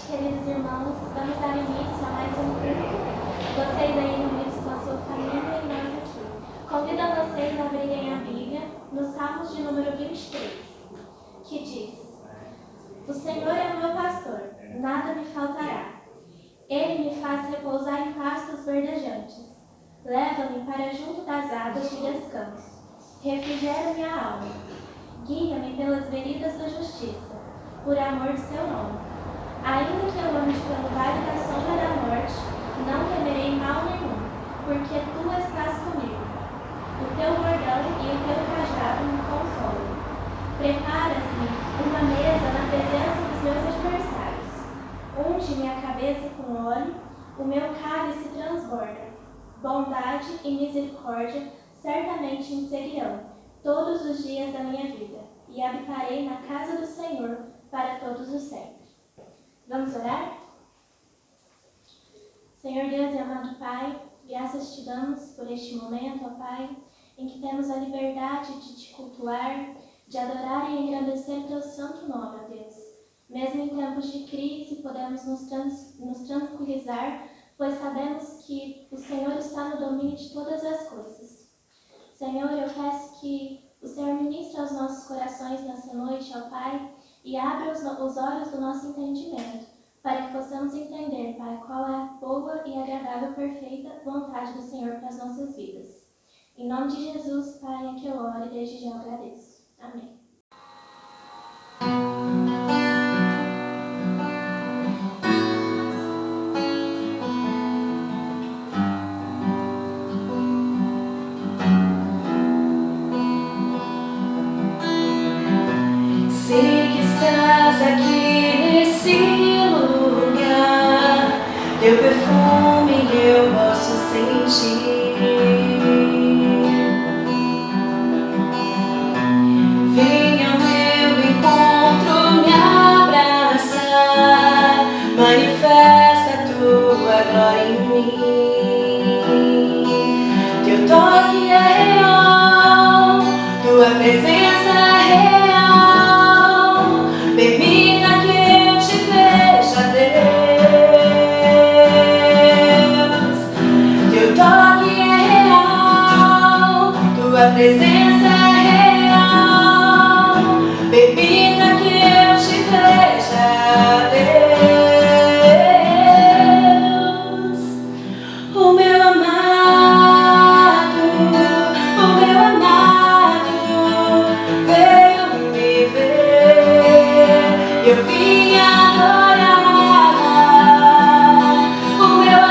queridos irmãos, vamos dar início a mais um culto. Vocês aí reunidos com a sua família e nós aqui. Convido a vocês a abrirem a Bíblia no Salmos de número 23, que diz: O Senhor é o meu pastor, nada me faltará. Ele me faz repousar em pastos verdejantes. Leva-me para junto das águas de descanso. Refrigera minha alma. Guia-me pelas veredas da justiça, por amor de seu nome. Ainda que eu ande pelo vale da sombra da morte, não temerei mal nenhum, porque tu estás comigo. O teu bordão e o teu cajado me consolam. Preparas-me uma mesa na presença dos meus adversários. Unge-me a cabeça com óleo, o meu cálice transborda. Bondade e misericórdia certamente me seguirão todos os dias da minha vida, e habitarei na casa do Senhor para todos os sempre. Vamos orar? Senhor Deus e amado Pai, graças te damos por este momento, ó Pai, em que temos a liberdade de te cultuar, de adorar e engrandecer teu santo nome, ó Deus. Mesmo em tempos de crise, podemos nos tranquilizar, pois sabemos que o Senhor está no domínio de todas as coisas. Senhor, eu peço que o Senhor ministre aos nossos corações nessa noite, ó Pai, e abra os olhos do nosso entendimento, para que possamos entender, Pai, qual é a boa e agradável, perfeita vontade do Senhor para as nossas vidas. Em nome de Jesus, Pai, é que eu oro e desde já agradeço. Amém. Sei que estás aqui nesse lugar, teu perfume eu posso sentir. Venha ao meu encontro me abraçar, manifesta a tua glória em mim. Teu toque é real, tua presença é real. Permita que eu te veja, Deus. Teu toque é real, tua presença é real. Permita que eu te veja, Deus. O meu amado veio me ver. Eu vim adorar o meu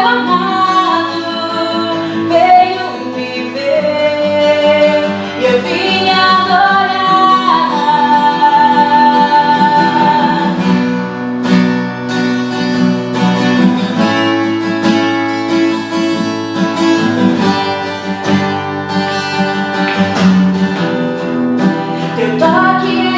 amado veio me ver. Eu vim adorar. Teu toque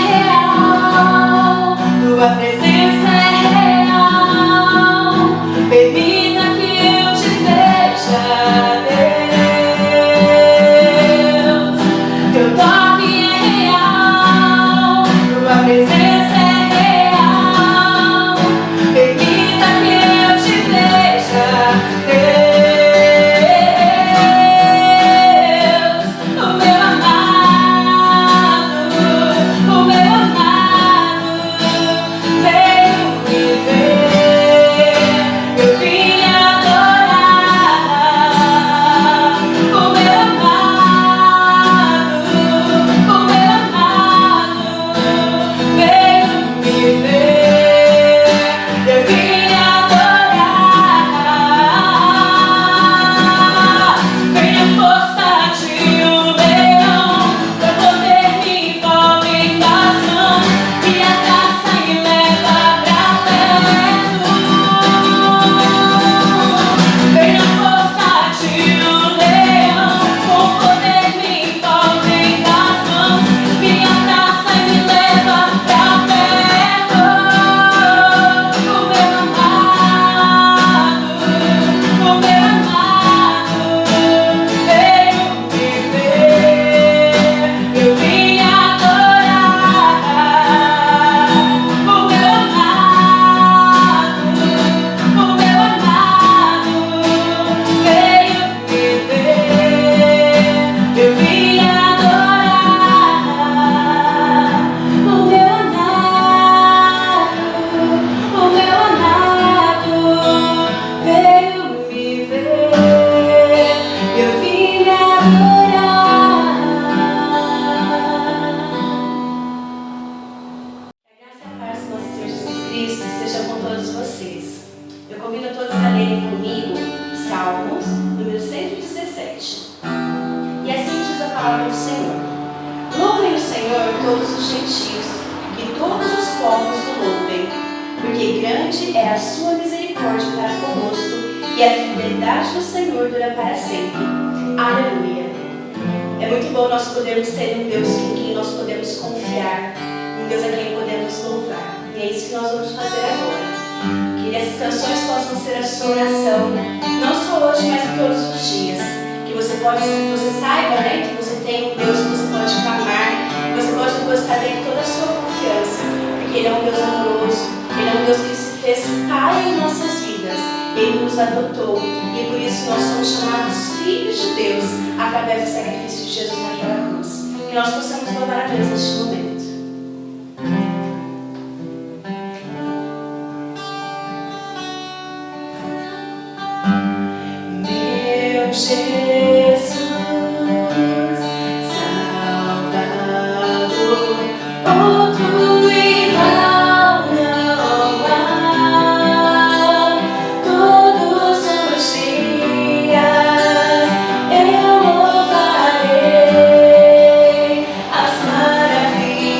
graça e a paz do nosso Senhor Jesus Cristo seja com todos vocês. Eu convido a todos a lerem comigo Salmos, número 117. E assim diz a palavra do Senhor. Louvem o Senhor todos os gentios, e todos os povos o louvem, porque grande é a sua misericórdia para conosco, e a fidelidade do Senhor dura para sempre. Aleluia! É muito bom nós podermos ter um Deus em quem nós podemos confiar, um Deus a quem podemos louvar. E é isso que nós vamos fazer agora. Que essas canções possam ser a sua oração, não só hoje, mas todos os dias. Que você saiba, né, que você tem um Deus que você pode clamar, que você pode depositar dele toda a sua confiança, porque Ele é um Deus amoroso, Ele é um Deus que se fez Pai em nossas vidas, Ele nos adotou, e por isso nós somos chamados filhos de Deus, através do sacrifício de Jesus naquela cruz. Que nós possamos louvar a Deus neste momento. Jesus, Salvador, outro igual não há. Todos os dias eu louvarei as maravilhas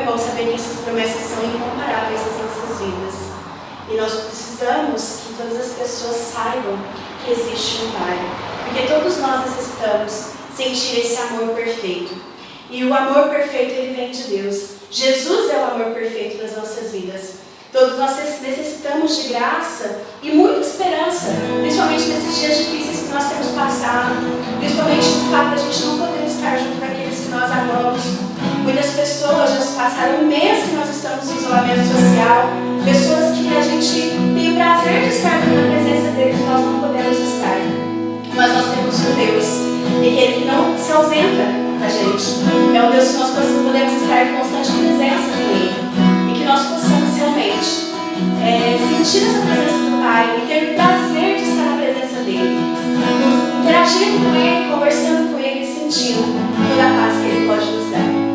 bom saber que essas promessas são incomparáveis nas nossas vidas. E nós precisamos que todas as pessoas saibam que existe um Pai. Porque todos nós necessitamos sentir esse amor perfeito. E o amor perfeito, ele vem de Deus. Jesus é o amor perfeito das nossas vidas. Todos nós necessitamos de graça e muita esperança, principalmente nesses dias difíceis que nós temos passado, principalmente no fato de a gente não poder estar junto daqueles que nós amamos. Muitas pessoas já passaram um mês que nós estamos em isolamento social, pessoas que a gente tem o prazer de estar na presença deles, nós não podemos estar. Mas nós temos um Deus, e Ele não se ausenta da gente. É um Deus que nós podemos estar em constante presença com Ele. E que nós possamos realmente sentir essa presença do Pai e ter o prazer de estar na presença dEle. Interagindo com Ele, conversando com Ele, sentindo toda a paz que Ele pode nos dar.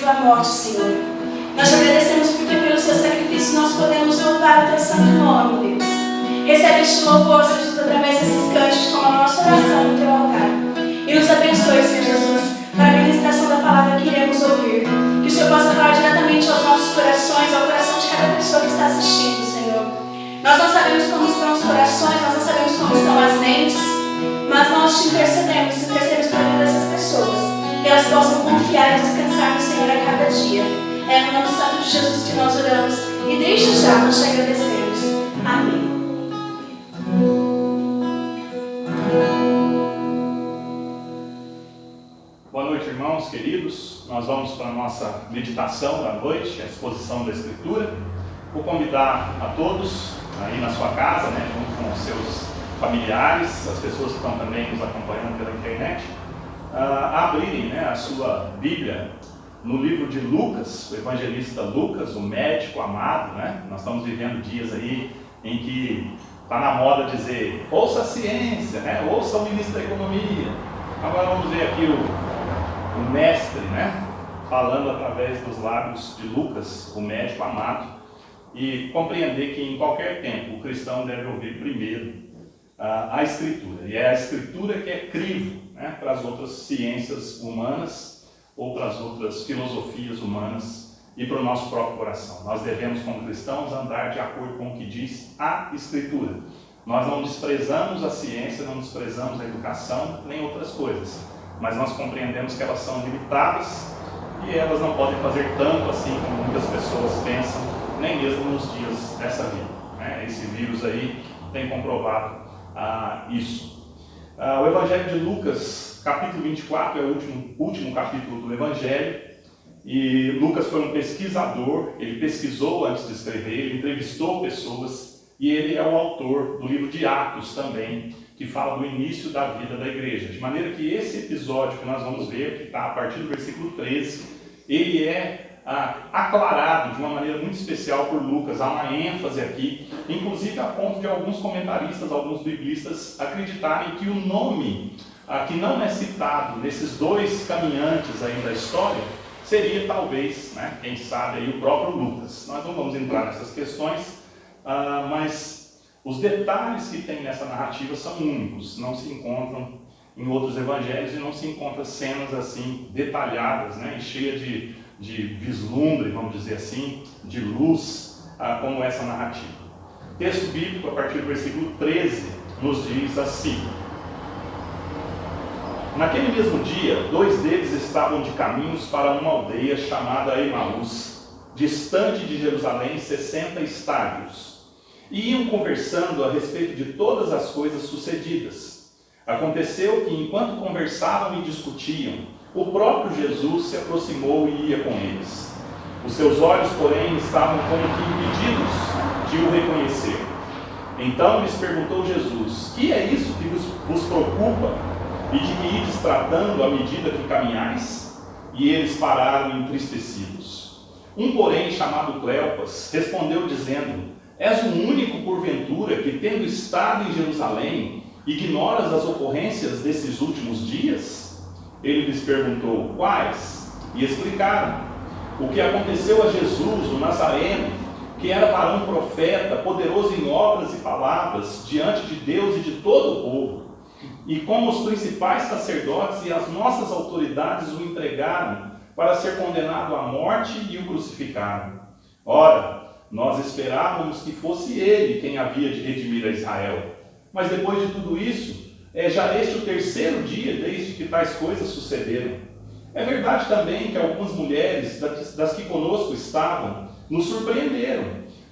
da morte, Senhor. Nós te agradecemos porque pelo seu sacrifício nós podemos louvar o teu santo nome, Deus. Recebe este louvor, Senhor Jesus, através desses cânticos, como a nossa oração no teu altar. E nos abençoe, Senhor Jesus, para a ministração da palavra que iremos ouvir. Que o Senhor possa falar diretamente aos nossos corações, ao coração de cada pessoa que está assistindo, Senhor. Nós não sabemos como estão os corações, nós não sabemos como estão as mentes, mas nós te intercedemos pela vida dessas pessoas, que elas possam confiar e descansar no Senhor a cada dia. É no nome santo de Jesus que nós oramos e desde já nós te agradecemos. Amém. Boa noite, irmãos queridos. Nós vamos para a nossa meditação da noite, a exposição da Escritura. Vou convidar a todos aí na sua casa, junto com os seus familiares, as pessoas que estão também nos acompanhando pela internet, a abrirem a sua Bíblia no livro de Lucas, o evangelista Lucas, o médico amado. Nós estamos vivendo dias aí em que está na moda dizer, ouça a ciência, ouça o ministro da Economia. Agora vamos ver aqui o mestre, falando através dos lábios de Lucas, o médico amado, e compreender que em qualquer tempo o cristão deve ouvir primeiro a Escritura. E é a Escritura que é crivo para as outras ciências humanas ou para as outras filosofias humanas e para o nosso próprio coração. Nós devemos, como cristãos, andar de acordo com o que diz a Escritura. Nós não desprezamos a ciência, não desprezamos a educação, nem outras coisas, mas nós compreendemos que elas são limitadas e elas não podem fazer tanto assim como muitas pessoas pensam, nem mesmo nos dias dessa vida. Esse vírus aí tem comprovado isso. O Evangelho de Lucas, capítulo 24, é o último capítulo do Evangelho, e Lucas foi um pesquisador, ele pesquisou antes de escrever, ele entrevistou pessoas, e ele é o autor do livro de Atos também, que fala do início da vida da igreja. De maneira que esse episódio que nós vamos ver, que está a partir do versículo 13, ele é aclarado de uma maneira muito especial por Lucas. Há uma ênfase aqui, inclusive a ponto de alguns comentaristas, alguns biblistas acreditarem que o nome que não é citado nesses dois caminhantes aí da história seria talvez, quem sabe, aí o próprio Lucas. Nós não vamos entrar nessas questões, mas os detalhes que tem nessa narrativa são únicos, não se encontram em outros evangelhos e não se encontram cenas assim detalhadas, e cheias de vislumbre, vamos dizer assim, de luz, como essa narrativa. O texto bíblico, a partir do versículo 13, nos diz assim: Naquele mesmo dia, 2 deles estavam de caminhos para uma aldeia chamada Emaús, distante de Jerusalém 60 estádios, e iam conversando a respeito de todas as coisas sucedidas. Aconteceu que, enquanto conversavam e discutiam, o próprio Jesus se aproximou e ia com eles. Os seus olhos, porém, estavam como que impedidos de o reconhecer. Então lhes perguntou Jesus: Que é isso que vos preocupa e de que ides tratando à medida que caminhais? E eles pararam entristecidos. Um, porém, chamado Cleopas, respondeu dizendo: És o único, porventura, que, tendo estado em Jerusalém, ignoras as ocorrências desses últimos dias? Ele lhes perguntou: Quais? E explicaram o que aconteceu a Jesus, o Nazareno, que era varão profeta, poderoso em obras e palavras, diante de Deus e de todo o povo, e como os principais sacerdotes e as nossas autoridades o entregaram para ser condenado à morte e o crucificaram. Ora, nós esperávamos que fosse ele quem havia de redimir a Israel. Mas depois de tudo isso, é já este o 3º dia desde que tais coisas sucederam. É verdade também que algumas mulheres das que conosco estavam nos surpreenderam,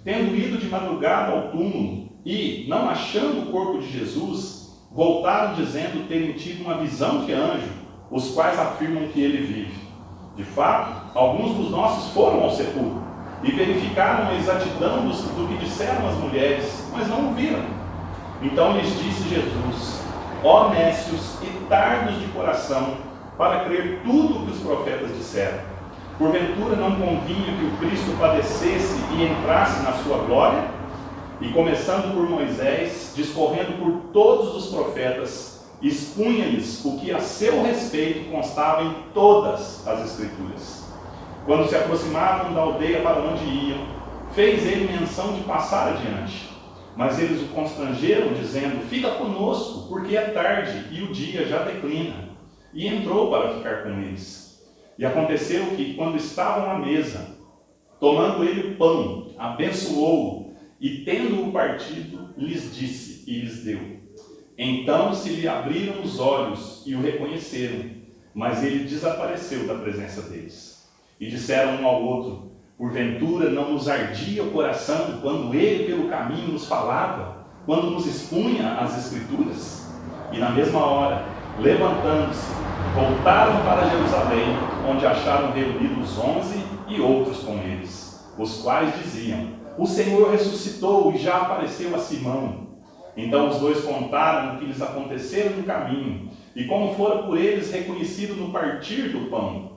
tendo ido de madrugada ao túmulo e, não achando o corpo de Jesus, voltaram dizendo terem tido uma visão de anjo, os quais afirmam que ele vive. De fato, alguns dos nossos foram ao sepulcro e verificaram a exatidão do que disseram as mulheres, mas não o viram. Então lhes disse Jesus: Ó nécios e tardos de coração, para crer tudo o que os profetas disseram. Porventura não convinha que o Cristo padecesse e entrasse na sua glória? E começando por Moisés, discorrendo por todos os profetas, expunha-lhes o que a seu respeito constava em todas as Escrituras. Quando se aproximavam da aldeia para onde iam, fez ele menção de passar adiante. Mas eles o constrangeram, dizendo: fica conosco, porque é tarde e o dia já declina. E entrou para ficar com eles. E aconteceu que, quando estavam à mesa, tomando ele o pão, abençoou-o, e tendo-o partido, lhes disse e lhes deu. Então se lhe abriram os olhos e o reconheceram, mas ele desapareceu da presença deles. E disseram um ao outro: porventura não nos ardia o coração quando ele pelo caminho nos falava, quando nos expunha as Escrituras? E na mesma hora, levantando-se, voltaram para Jerusalém, onde acharam reunidos 11 e outros com eles, os quais diziam: o Senhor ressuscitou e já apareceu a Simão. Então os dois contaram o que lhes acontecera no caminho, e como fora por eles reconhecido no partir do pão.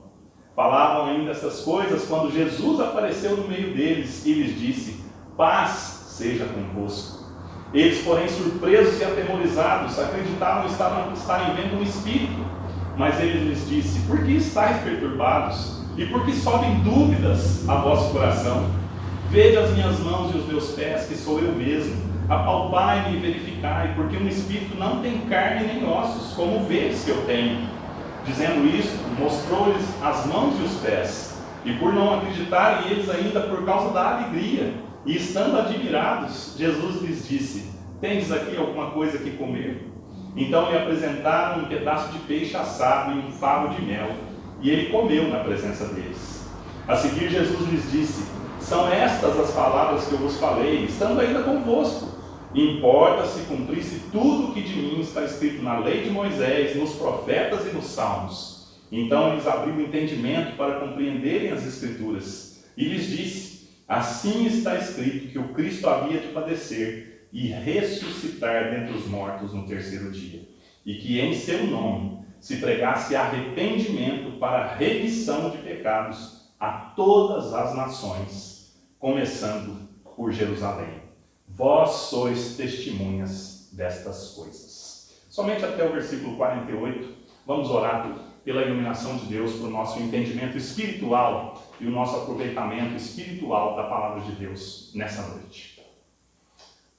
Falavam ainda essas coisas quando Jesus apareceu no meio deles e lhes disse: paz seja convosco. Eles, porém, surpresos e atemorizados, acreditavam estarem vendo um espírito. Mas ele lhes disse: por que estáis perturbados? E por que sobem dúvidas a vosso coração? Vede as minhas mãos e os meus pés, que sou eu mesmo. Apalpai-me e verificai, porque um espírito não tem carne nem ossos, como vedes que eu tenho. Dizendo isto, mostrou-lhes as mãos e os pés. E por não acreditarem eles ainda por causa da alegria, e estando admirados, Jesus lhes disse: tendes aqui alguma coisa que comer? Então lhe apresentaram um pedaço de peixe assado e um favo de mel, e ele comeu na presença deles. A seguir Jesus lhes disse: são estas as palavras que eu vos falei, estando ainda convosco. Importa se cumprisse tudo o que de mim está escrito na lei de Moisés, nos profetas e nos salmos. Então lhes abriu o entendimento para compreenderem as Escrituras. E lhes disse: assim está escrito que o Cristo havia de padecer e ressuscitar dentre os mortos no terceiro dia. E que em seu nome se pregasse arrependimento para a remissão de pecados a todas as nações, começando por Jerusalém. Vós sois testemunhas destas coisas. Somente até o versículo 48, vamos orar pela iluminação de Deus, para o nosso entendimento espiritual e o nosso aproveitamento espiritual da palavra de Deus nessa noite.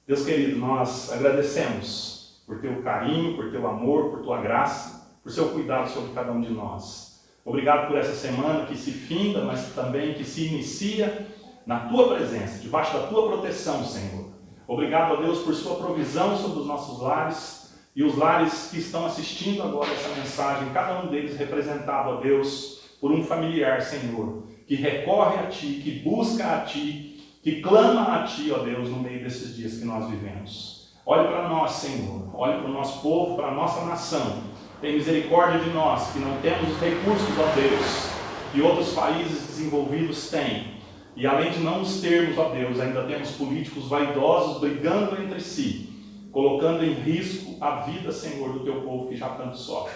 Deus querido, nós agradecemos por teu carinho, por teu amor, por tua graça, por seu cuidado sobre cada um de nós. Obrigado por essa semana que se finda, mas também que se inicia na tua presença, debaixo da tua proteção, Senhor. Obrigado a Deus por sua provisão sobre os nossos lares e os lares que estão assistindo agora essa mensagem, cada um deles representado a Deus por um familiar, Senhor, que recorre a Ti, que busca a Ti, que clama a Ti, ó Deus, no meio desses dias que nós vivemos. Olhe para nós, Senhor, olhe para o nosso povo, para a nossa nação. Tem misericórdia de nós, que não temos os recursos, ó Deus, que outros países desenvolvidos têm. E além de não os termos, ó Deus, ainda temos políticos vaidosos brigando entre si, colocando em risco a vida, Senhor, do teu povo que já tanto sofre.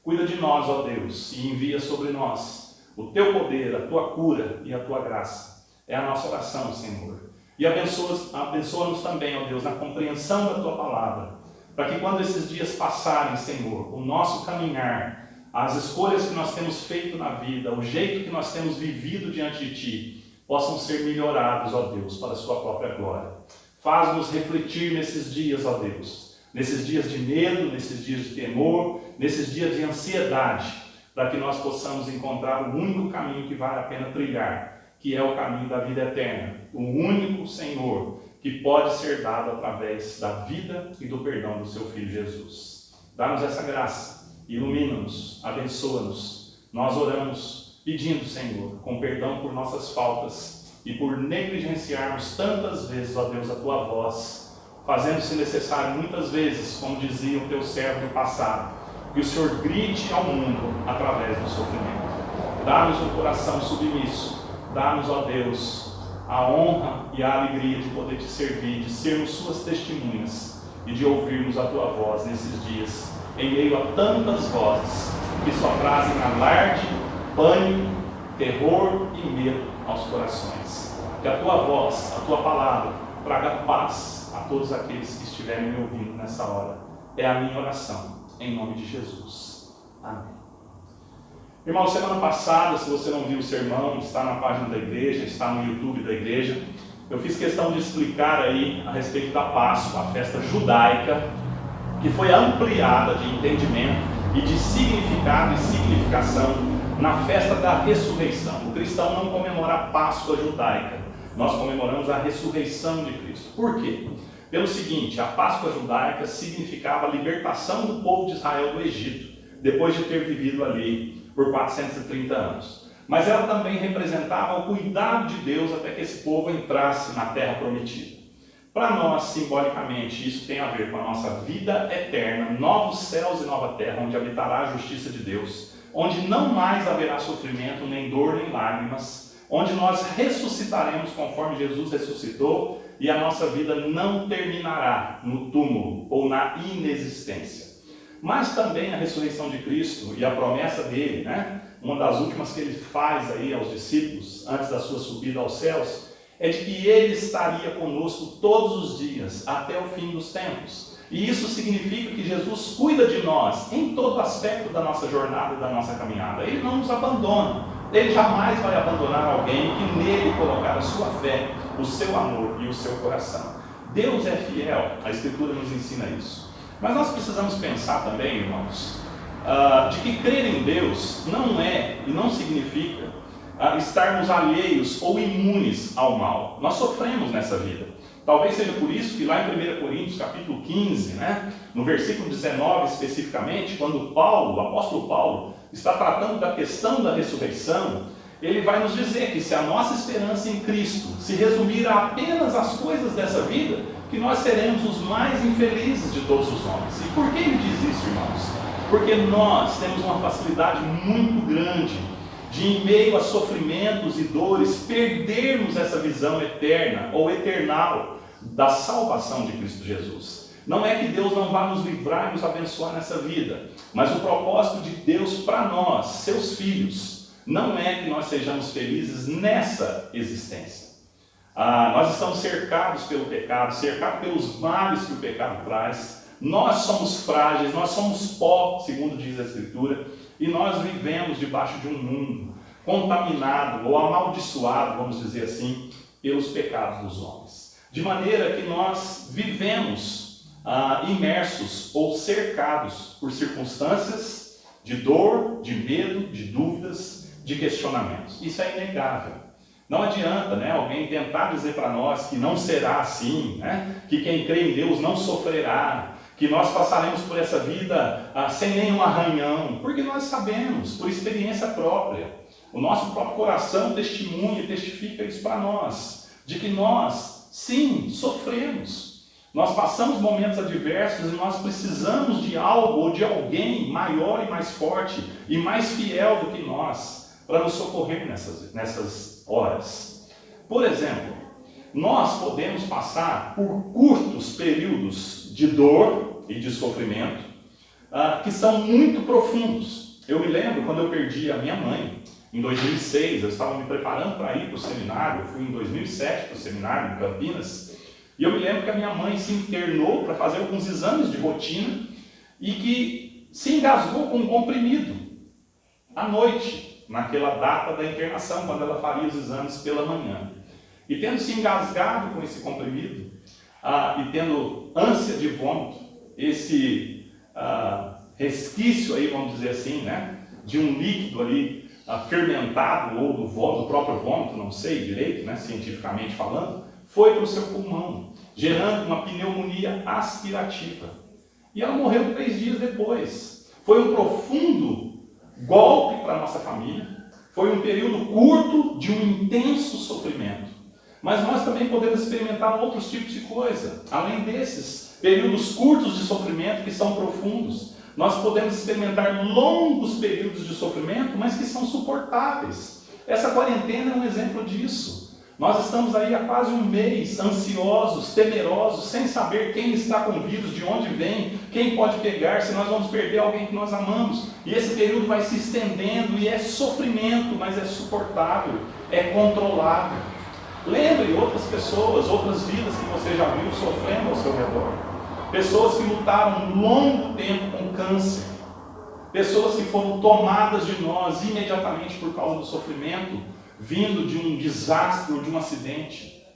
Cuida de nós, ó Deus, e envia sobre nós o teu poder, a tua cura e a tua graça. É a nossa oração, Senhor. E abençoa-nos também, ó Deus, na compreensão da tua palavra, para que quando esses dias passarem, Senhor, o nosso caminhar, as escolhas que nós temos feito na vida, o jeito que nós temos vivido diante de Ti, possam ser melhorados, ó Deus, para a sua própria glória. Faz-nos refletir nesses dias, ó Deus, nesses dias de medo, nesses dias de temor, nesses dias de ansiedade, para que nós possamos encontrar o único caminho que vale a pena trilhar, que é o caminho da vida eterna, o único Senhor que pode ser dado através da vida e do perdão do seu Filho Jesus. Dá-nos essa graça, ilumina-nos, abençoa-nos. Nós oramos pedindo, Senhor, com perdão por nossas faltas e por negligenciarmos tantas vezes, ó Deus, a Tua voz, fazendo-se necessário muitas vezes, como dizia o Teu servo no passado, que o Senhor grite ao mundo através do sofrimento. Dá-nos um coração submisso, dá-nos, ó Deus, a honra e a alegria de poder Te servir, de sermos Suas testemunhas e de ouvirmos a Tua voz nesses dias, em meio a tantas vozes que só trazem alarde, pânico, terror e medo aos corações. Que a Tua voz, a Tua palavra, traga paz a todos aqueles que estiverem me ouvindo nessa hora. É a minha oração, em nome de Jesus. Amém. Irmão, semana passada, se você não viu o sermão, está na página da igreja, está no YouTube da igreja. Eu fiz questão de explicar aí a respeito da Páscoa, a festa judaica, que foi ampliada de entendimento e de significado e significação na festa da ressurreição. O cristão não comemora a Páscoa judaica, nós comemoramos a ressurreição de Cristo. Por quê? Pelo seguinte, a Páscoa judaica significava a libertação do povo de Israel do Egito, depois de ter vivido ali por 430 anos. Mas ela também representava o cuidado de Deus até que esse povo entrasse na terra prometida. Para nós, simbolicamente, isso tem a ver com a nossa vida eterna, novos céus e nova terra, onde habitará a justiça de Deus, onde não mais haverá sofrimento, nem dor, nem lágrimas, onde nós ressuscitaremos conforme Jesus ressuscitou e a nossa vida não terminará no túmulo ou na inexistência. Mas também a ressurreição de Cristo e a promessa dele, né? Uma das últimas que ele faz aí aos discípulos, antes da sua subida aos céus, é de que ele estaria conosco todos os dias, até o fim dos tempos. E isso significa que Jesus cuida de nós em todo aspecto da nossa jornada e da nossa caminhada. Ele não nos abandona. Ele jamais vai abandonar alguém que nele colocar a sua fé, o seu amor e o seu coração. Deus é fiel, a Escritura nos ensina isso. Mas nós precisamos pensar também, irmãos, de que crer em Deus não é e não significa estarmos alheios ou imunes ao mal. Nós sofremos nessa vida. Talvez seja por isso que lá em 1 Coríntios capítulo 15, né, no versículo 19 especificamente, quando Paulo, o apóstolo Paulo, está tratando da questão da ressurreição, ele vai nos dizer que se a nossa esperança em Cristo se resumir a apenas as coisas dessa vida, que nós seremos os mais infelizes de todos os homens. E por que ele diz isso, irmãos? Porque nós temos uma facilidade muito grande de, em meio a sofrimentos e dores, perdermos essa visão eterna ou eternal da salvação de Cristo Jesus. Não é que Deus não vá nos livrar e nos abençoar nessa vida, mas o propósito de Deus para nós, seus filhos, não é que nós sejamos felizes nessa existência. Nós estamos cercados pelo pecado, cercados pelos males que o pecado traz. Nós somos frágeis, nós somos pó, segundo diz a Escritura, e nós vivemos debaixo de um mundo contaminado ou amaldiçoado, vamos dizer assim, pelos pecados dos homens. De maneira que nós vivemos imersos ou cercados por circunstâncias de dor, de medo, de dúvidas, de questionamentos. Isso é inegável. Não adianta, né, alguém tentar dizer para nós que não será assim, né, que quem crê em Deus não sofrerá, que nós passaremos por essa vida sem nenhum arranhão, porque nós sabemos, por experiência própria, o nosso próprio coração testemunha e testifica isso para nós, de que nós, sim, sofremos. Nós passamos momentos adversos e nós precisamos de algo ou de alguém maior e mais forte e mais fiel do que nós para nos socorrer nessas horas. Por exemplo, nós podemos passar por curtos períodos de dor e de sofrimento que são muito profundos. Eu me lembro quando eu perdi a minha mãe, em 2006, eu estava me preparando para ir para o seminário, eu fui em 2007 para o seminário em Campinas, e eu me lembro que a minha mãe se internou para fazer alguns exames de rotina e que se engasgou com um comprimido à noite, naquela data da internação, quando ela faria os exames pela manhã. E tendo se engasgado com esse comprimido, e tendo ânsia de vômito, esse resquício aí, vamos dizer assim, né, de um líquido ali fermentado, ou do próprio vômito, não sei direito, né, cientificamente falando, foi para o seu pulmão, gerando uma pneumonia aspirativa. E ela morreu 3 dias depois. Foi um profundo golpe para a nossa família, foi um período curto de um intenso sofrimento. Mas nós também podemos experimentar outros tipos de coisa. Além desses períodos curtos de sofrimento que são profundos, nós podemos experimentar longos períodos de sofrimento, mas que são suportáveis. Essa quarentena é um exemplo disso. Nós estamos aí há quase um mês, ansiosos, temerosos, sem saber quem está com o vírus, de onde vem, quem pode pegar, se nós vamos perder alguém que nós amamos. E esse período vai se estendendo e é sofrimento, mas é suportável, é controlável. Lembre outras pessoas, outras vidas que você já viu sofrendo ao seu redor. Pessoas que lutaram um longo tempo com câncer. pessoas que foram tomadas de nós imediatamente por causa do sofrimento, vindo de um desastre ou de um acidente.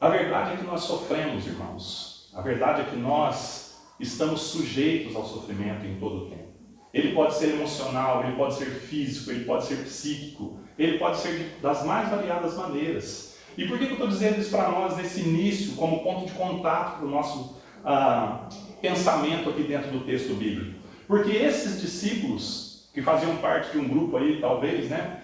A verdade é que nós sofremos, irmãos. A verdade é que nós estamos sujeitos ao sofrimento em todo o tempo. Ele pode ser emocional, ele pode ser físico, ele pode ser psíquico, ele pode ser das mais variadas maneiras. E por que eu estou dizendo isso para nós nesse início, como ponto de contato para o nosso pensamento aqui dentro do texto bíblico? Porque esses discípulos, que faziam parte de um grupo aí, talvez, né,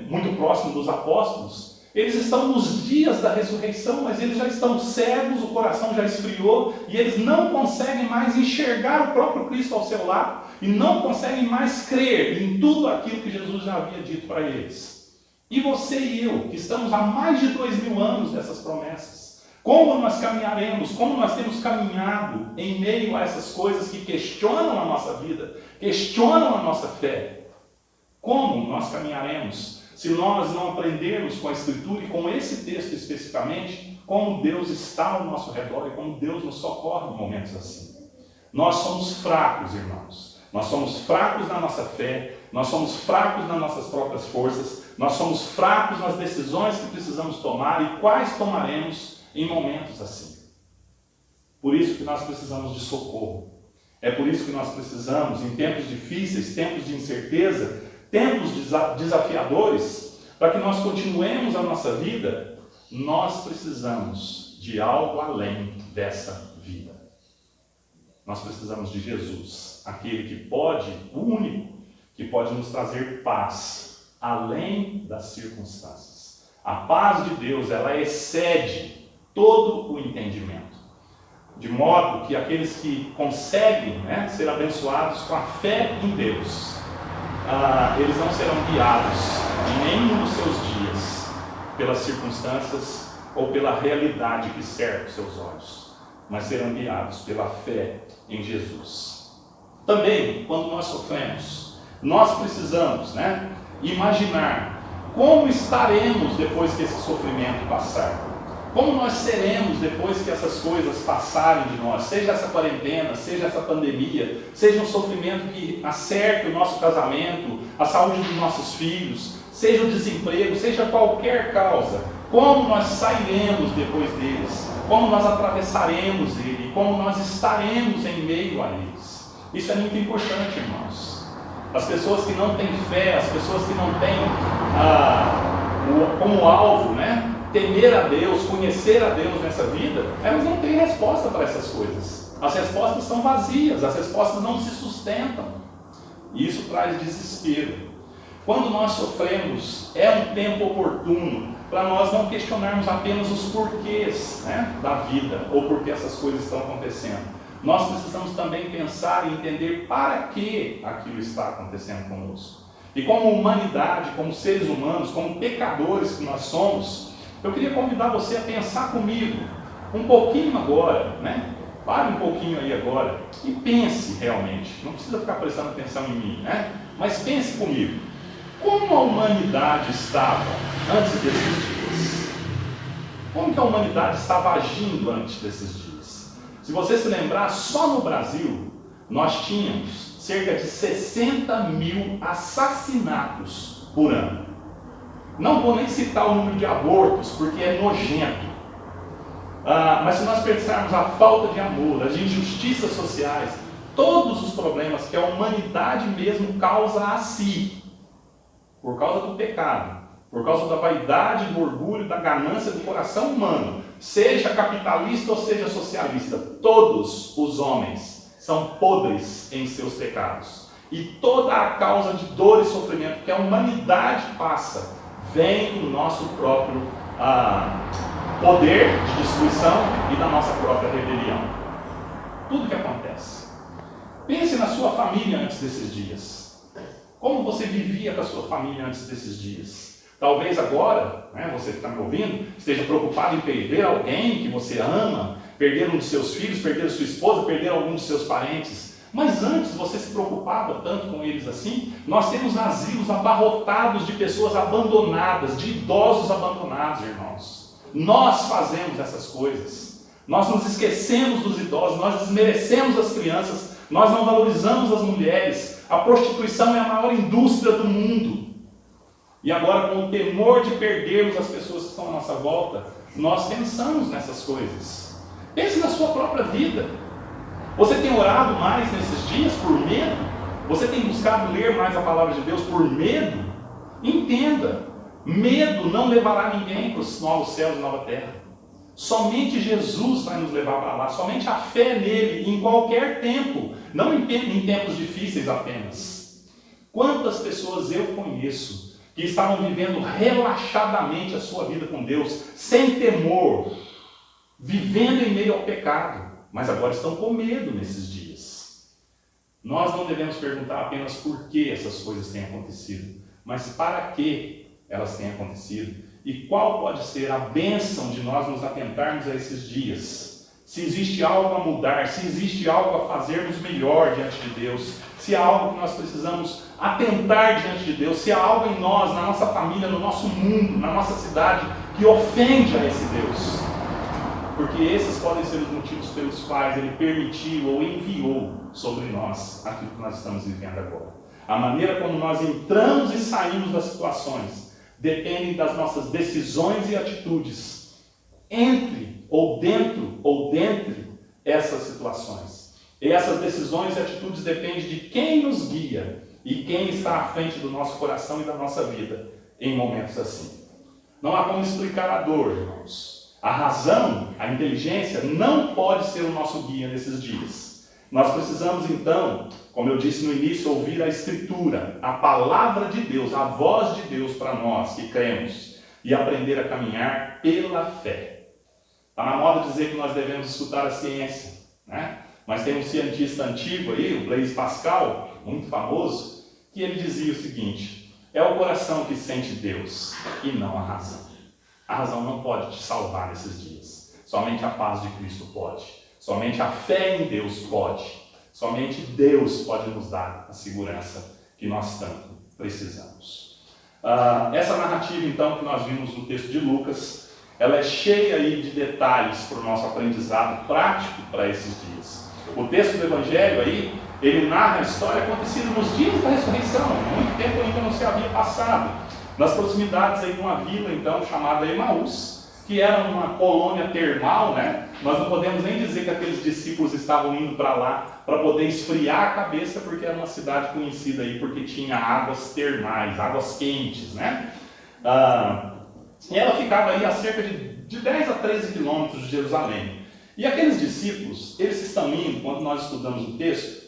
muito próximo dos apóstolos, eles estão nos dias da ressurreição, mas eles já estão cegos, o coração já esfriou, e eles não conseguem mais enxergar o próprio Cristo ao seu lado, e não conseguem mais crer em tudo aquilo que Jesus já havia dito para eles. E você e eu, que estamos há mais de 2000 anos dessas promessas, como nós caminharemos, como nós temos caminhado em meio a essas coisas que questionam a nossa vida, questionam a nossa fé? Como nós caminharemos se nós não aprendermos com a Escritura e com esse texto especificamente, como Deus está ao nosso redor e como Deus nos socorre em momentos assim? Nós somos fracos, irmãos. Nós somos fracos na nossa fé, nós somos fracos nas nossas próprias forças, nós somos fracos nas decisões que precisamos tomar e quais tomaremos em momentos assim. Por isso que nós precisamos de socorro. É por isso que nós precisamos, em tempos difíceis, tempos de incerteza, tempos desafiadores, para que nós continuemos a nossa vida, nós precisamos de algo além dessa vida. Nós precisamos de Jesus, aquele que pode, o único, que pode nos trazer paz, além das circunstâncias. A paz de Deus, ela excede todo o entendimento. De modo que aqueles que conseguem, né, ser abençoados com a fé em Deus, eles não serão guiados em nenhum dos seus dias pelas circunstâncias ou pela realidade que cerca os seus olhos, mas serão guiados pela fé em Jesus. Também, quando nós sofremos, nós precisamos, né, imaginar como estaremos depois que esse sofrimento passar. Como nós seremos depois que essas coisas passarem de nós, seja essa quarentena, seja essa pandemia, seja um sofrimento que acerque o nosso casamento, a saúde dos nossos filhos, seja o desemprego, seja qualquer causa, como nós sairemos depois deles, como nós atravessaremos ele, como nós estaremos em meio a eles. Isso é muito importante, irmãos. As pessoas que não têm fé, as pessoas que não têm como alvo, né, temer a Deus, conhecer a Deus nessa vida, elas não têm resposta para essas coisas. As respostas são vazias, as respostas não se sustentam. E isso traz desespero. Quando nós sofremos, é um tempo oportuno para nós não questionarmos apenas os porquês, né, da vida, ou por que essas coisas estão acontecendo. Nós precisamos também pensar e entender para que aquilo está acontecendo conosco. E como humanidade, como seres humanos, como pecadores que nós somos, eu queria convidar você a pensar comigo um pouquinho agora, né? Pare um pouquinho aí agora e pense realmente. Não precisa ficar prestando atenção em mim, né? Mas pense comigo. Como a humanidade estava antes desses dias? Como que a humanidade estava agindo antes desses dias? Se você se lembrar, só no Brasil nós tínhamos cerca de 60 mil assassinatos por ano. Não vou nem citar o número de abortos, porque é nojento. Mas se nós pensarmos a falta de amor, as injustiças sociais, todos os problemas que a humanidade mesmo causa a si, por causa do pecado, por causa da vaidade, do orgulho, da ganância do coração humano, seja capitalista ou seja socialista, todos os homens são podres em seus pecados. E toda a causa de dor e sofrimento que a humanidade passa vem do nosso próprio poder de destruição e da nossa própria rebelião. Tudo que acontece. Pense na sua família antes desses dias. Como você vivia com a sua família antes desses dias? Talvez agora, né, você que está me ouvindo, esteja preocupado em perder alguém que você ama, perder um de seus filhos, perder a sua esposa, perder algum de seus parentes. Mas antes você se preocupava tanto com eles assim? Nós temos asilos abarrotados de pessoas abandonadas, de idosos abandonados, irmãos. Nós fazemos essas coisas. Nós nos esquecemos dos idosos, nós desmerecemos as crianças, Nós não valorizamos as mulheres. A prostituição é a maior indústria do mundo. E agora, com o temor de perdermos as pessoas que estão à nossa volta, nós pensamos nessas coisas. Pense na sua própria vida. Você tem orado mais nesses dias por medo? Você tem buscado ler mais a palavra de Deus por medo? Entenda, medo não levará ninguém para os novos céus e nova terra. Somente Jesus vai nos levar para lá, somente a fé nele, em qualquer tempo, não em tempos difíceis apenas. Quantas pessoas eu conheço que estavam vivendo relaxadamente a sua vida com Deus, sem temor, vivendo em meio ao pecado, mas agora estão com medo nesses dias. Nós não devemos perguntar apenas por que essas coisas têm acontecido, mas para que elas têm acontecido e qual pode ser a bênção de nós nos atentarmos a esses dias. Se existe algo a mudar, se existe algo a fazermos melhor diante de Deus, se há algo que nós precisamos atentar diante de Deus, se há algo em nós, na nossa família, no nosso mundo, na nossa cidade, que ofende a esse Deus. Porque esses podem ser os motivos pelos quais Ele permitiu ou enviou sobre nós aquilo que nós estamos vivendo agora. A maneira como nós entramos e saímos das situações depende das nossas decisões e atitudes entre ou dentre essas situações. E essas decisões e atitudes dependem de quem nos guia e quem está à frente do nosso coração e da nossa vida em momentos assim. Não há como explicar a dor, irmãos. A razão, a inteligência não pode ser o nosso guia nesses dias. Nós precisamos então, como eu disse no início, ouvir a Escritura, a palavra de Deus, a voz de Deus para nós que cremos e aprender a caminhar pela fé. Está na moda dizer que nós devemos escutar a ciência, né? Mas tem um cientista antigo aí, o Blaise Pascal, muito famoso, que ele dizia o seguinte: é o coração que sente Deus e não a razão. A razão não pode te salvar nesses dias. Somente a paz de Cristo pode. Somente a fé em Deus pode. Somente Deus pode nos dar a segurança que nós tanto precisamos. Essa narrativa, então, que nós vimos no texto de Lucas, ela é cheia aí de detalhes para o nosso aprendizado prático para esses dias. O texto do Evangelho aí, ele narra a história acontecida nos dias da ressurreição, muito tempo ainda não se havia passado, nas proximidades aí de uma vila, então, chamada Emaús, que era uma colônia termal, né? Nós não podemos nem dizer que aqueles discípulos estavam indo para lá para poder esfriar a cabeça, porque era uma cidade conhecida aí porque tinha águas termais, águas quentes, né? E ela ficava aí a cerca de 10 a 13 quilômetros de Jerusalém. E aqueles discípulos, eles estão indo, quando nós estudamos o texto,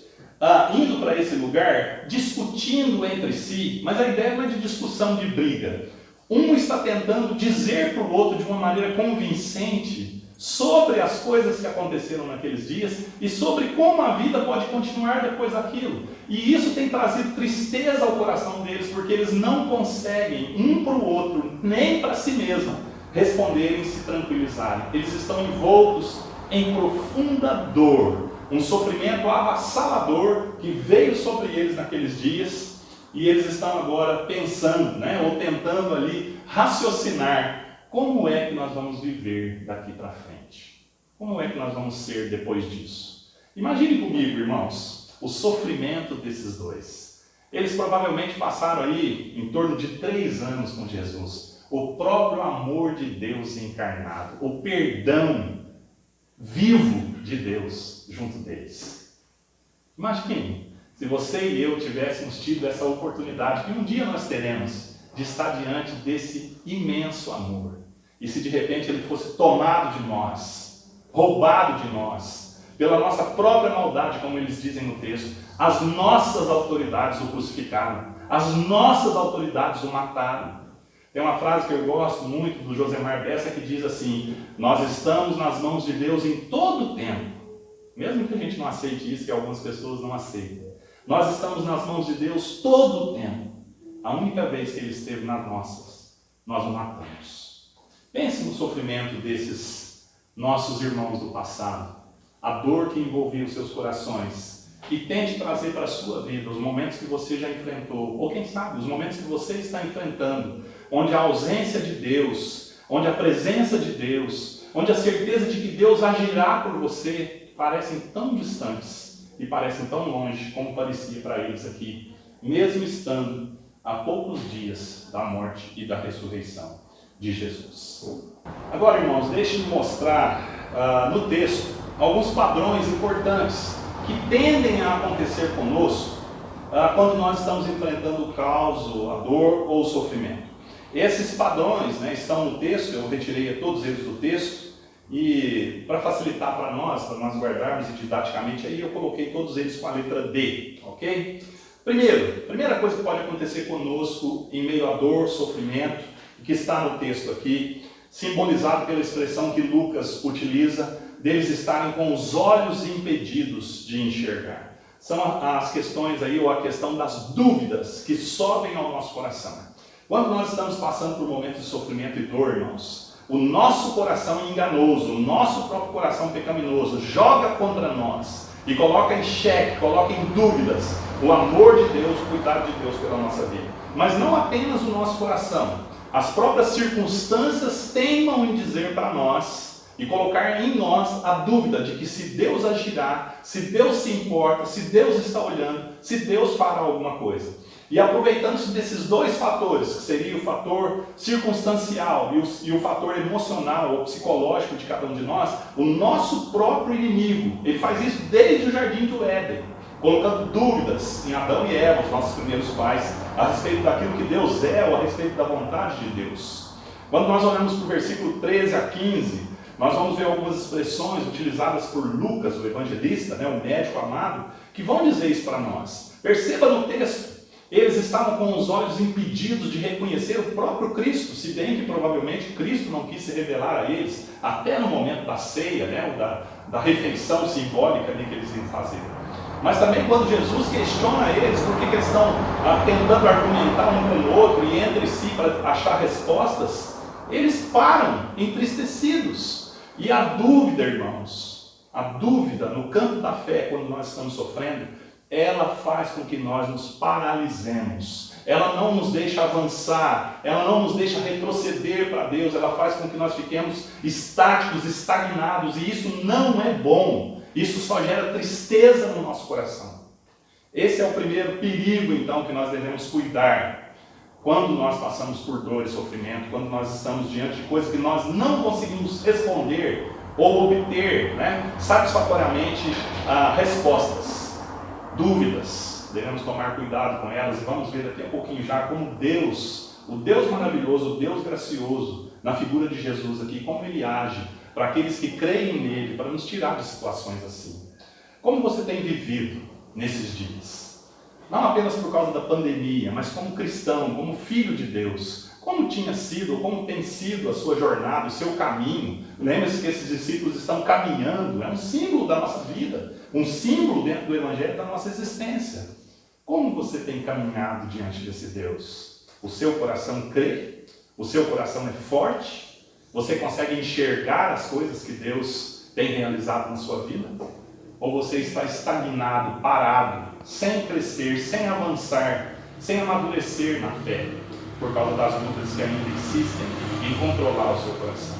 indo para esse lugar, discutindo entre si, mas a ideia não é de discussão de briga. Um está tentando dizer para o outro de uma maneira convincente sobre as coisas que aconteceram naqueles dias e sobre como a vida pode continuar depois daquilo. E isso tem trazido tristeza ao coração deles, porque eles não conseguem, um para o outro, nem para si mesmo, responderem e se tranquilizarem. Eles estão envoltos em profunda dor, um sofrimento avassalador que veio sobre eles naqueles dias. E eles estão agora pensando, né, ou tentando ali raciocinar como é que nós vamos viver daqui para frente. Como é que nós vamos ser depois disso? Imagine comigo, irmãos, o sofrimento desses dois. Eles provavelmente passaram aí em torno de 3 anos com Jesus. O próprio amor de Deus encarnado, o perdão vivo de Deus junto deles. Imagine se você e eu tivéssemos tido essa oportunidade, que um dia nós teremos, de estar diante desse imenso amor. E se de repente ele fosse tomado de nós, roubado de nós, pela nossa própria maldade, como eles dizem no texto, as nossas autoridades o crucificaram, as nossas autoridades o mataram. Tem uma frase que eu gosto muito do Josemar Bessa que diz assim: nós estamos nas mãos de Deus em todo o tempo, mesmo que a gente não aceite isso, que algumas pessoas não aceitam. Nós estamos nas mãos de Deus todo o tempo. A única vez que Ele esteve nas nossas, nós o matamos. Pense no sofrimento desses nossos irmãos do passado, a dor que envolvia os seus corações, e tente trazer para a sua vida os momentos que você já enfrentou, ou quem sabe, os momentos que você está enfrentando, onde a ausência de Deus, onde a presença de Deus, onde a certeza de que Deus agirá por você parecem tão distantes. e parecem tão longe como parecia para eles aqui, mesmo estando a poucos dias da morte e da ressurreição de Jesus. Agora, irmãos, deixe-me mostrar no texto alguns padrões importantes que tendem a acontecer conosco quando nós estamos enfrentando o caos, a dor ou o sofrimento. Esses padrões, né, estão no texto, eu retirei todos eles do texto, e para facilitar para nós guardarmos didaticamente aí, eu coloquei todos eles com a letra D, ok? Primeira coisa que pode acontecer conosco em meio à dor, sofrimento, que está no texto aqui, simbolizado pela expressão que Lucas utiliza, deles estarem com os olhos impedidos de enxergar. São as questões aí, ou a questão das dúvidas que sobem ao nosso coração. Quando nós estamos passando por momentos de sofrimento e dor, irmãos, o nosso coração enganoso, o nosso próprio coração pecaminoso, joga contra nós e coloca em xeque, coloca em dúvidas o amor de Deus, o cuidado de Deus pela nossa vida. Mas não apenas o nosso coração, as próprias circunstâncias teimam em dizer para nós e colocar em nós a dúvida de que se Deus agirá, se Deus se importa, se Deus está olhando, se Deus fará alguma coisa. E aproveitando-se desses dois fatores, que seria o fator circunstancial e o fator emocional ou psicológico de cada um de nós, o nosso próprio inimigo, ele faz isso desde o jardim do Éden, colocando dúvidas em Adão e Eva, os nossos primeiros pais, a respeito daquilo que Deus é ou a respeito da vontade de Deus. Quando nós olhamos para o versículo 13 a 15, nós vamos ver algumas expressões utilizadas por Lucas, o evangelista, né, o médico amado, que vão dizer isso para nós. Perceba no texto, eles estavam com os olhos impedidos de reconhecer o próprio Cristo, se bem que provavelmente Cristo não quis se revelar a eles, até no momento da ceia, né, da refeição simbólica ali que eles iam fazer. Mas também quando Jesus questiona eles por que eles estão tentando argumentar um com o outro e entre si para achar respostas, eles param entristecidos. E a dúvida, irmãos, a dúvida no campo da fé, quando nós estamos sofrendo, ela faz com que nós nos paralisemos. Ela não nos deixa avançar, ela não nos deixa retroceder para Deus, ela faz com que nós fiquemos estáticos, estagnados, e isso não é bom. Isso só gera tristeza no nosso coração. Esse é o primeiro perigo, então, que nós devemos cuidar quando nós passamos por dor e sofrimento, quando nós estamos diante de coisas que nós não conseguimos responder ou obter, né, satisfatoriamente respostas, dúvidas. Devemos tomar cuidado com elas e vamos ver daqui a pouquinho já como Deus, o Deus maravilhoso, o Deus gracioso, na figura de Jesus aqui, como Ele age para aqueles que creem nele, para nos tirar de situações assim. Como você tem vivido nesses dias? Não apenas por causa da pandemia, mas como cristão, como filho de Deus. Como tinha sido, como tem sido a sua jornada, o seu caminho. Lembre-se que esses discípulos estão caminhando, é um símbolo da nossa vida, um símbolo dentro do Evangelho da nossa existência. Como você tem caminhado diante desse Deus? O seu coração crê? O seu coração é forte? Você consegue enxergar as coisas que Deus tem realizado na sua vida? Ou você está estagnado, parado, sem crescer, sem avançar, sem amadurecer na fé, por causa das dúvidas que ainda insistem em controlar o seu coração?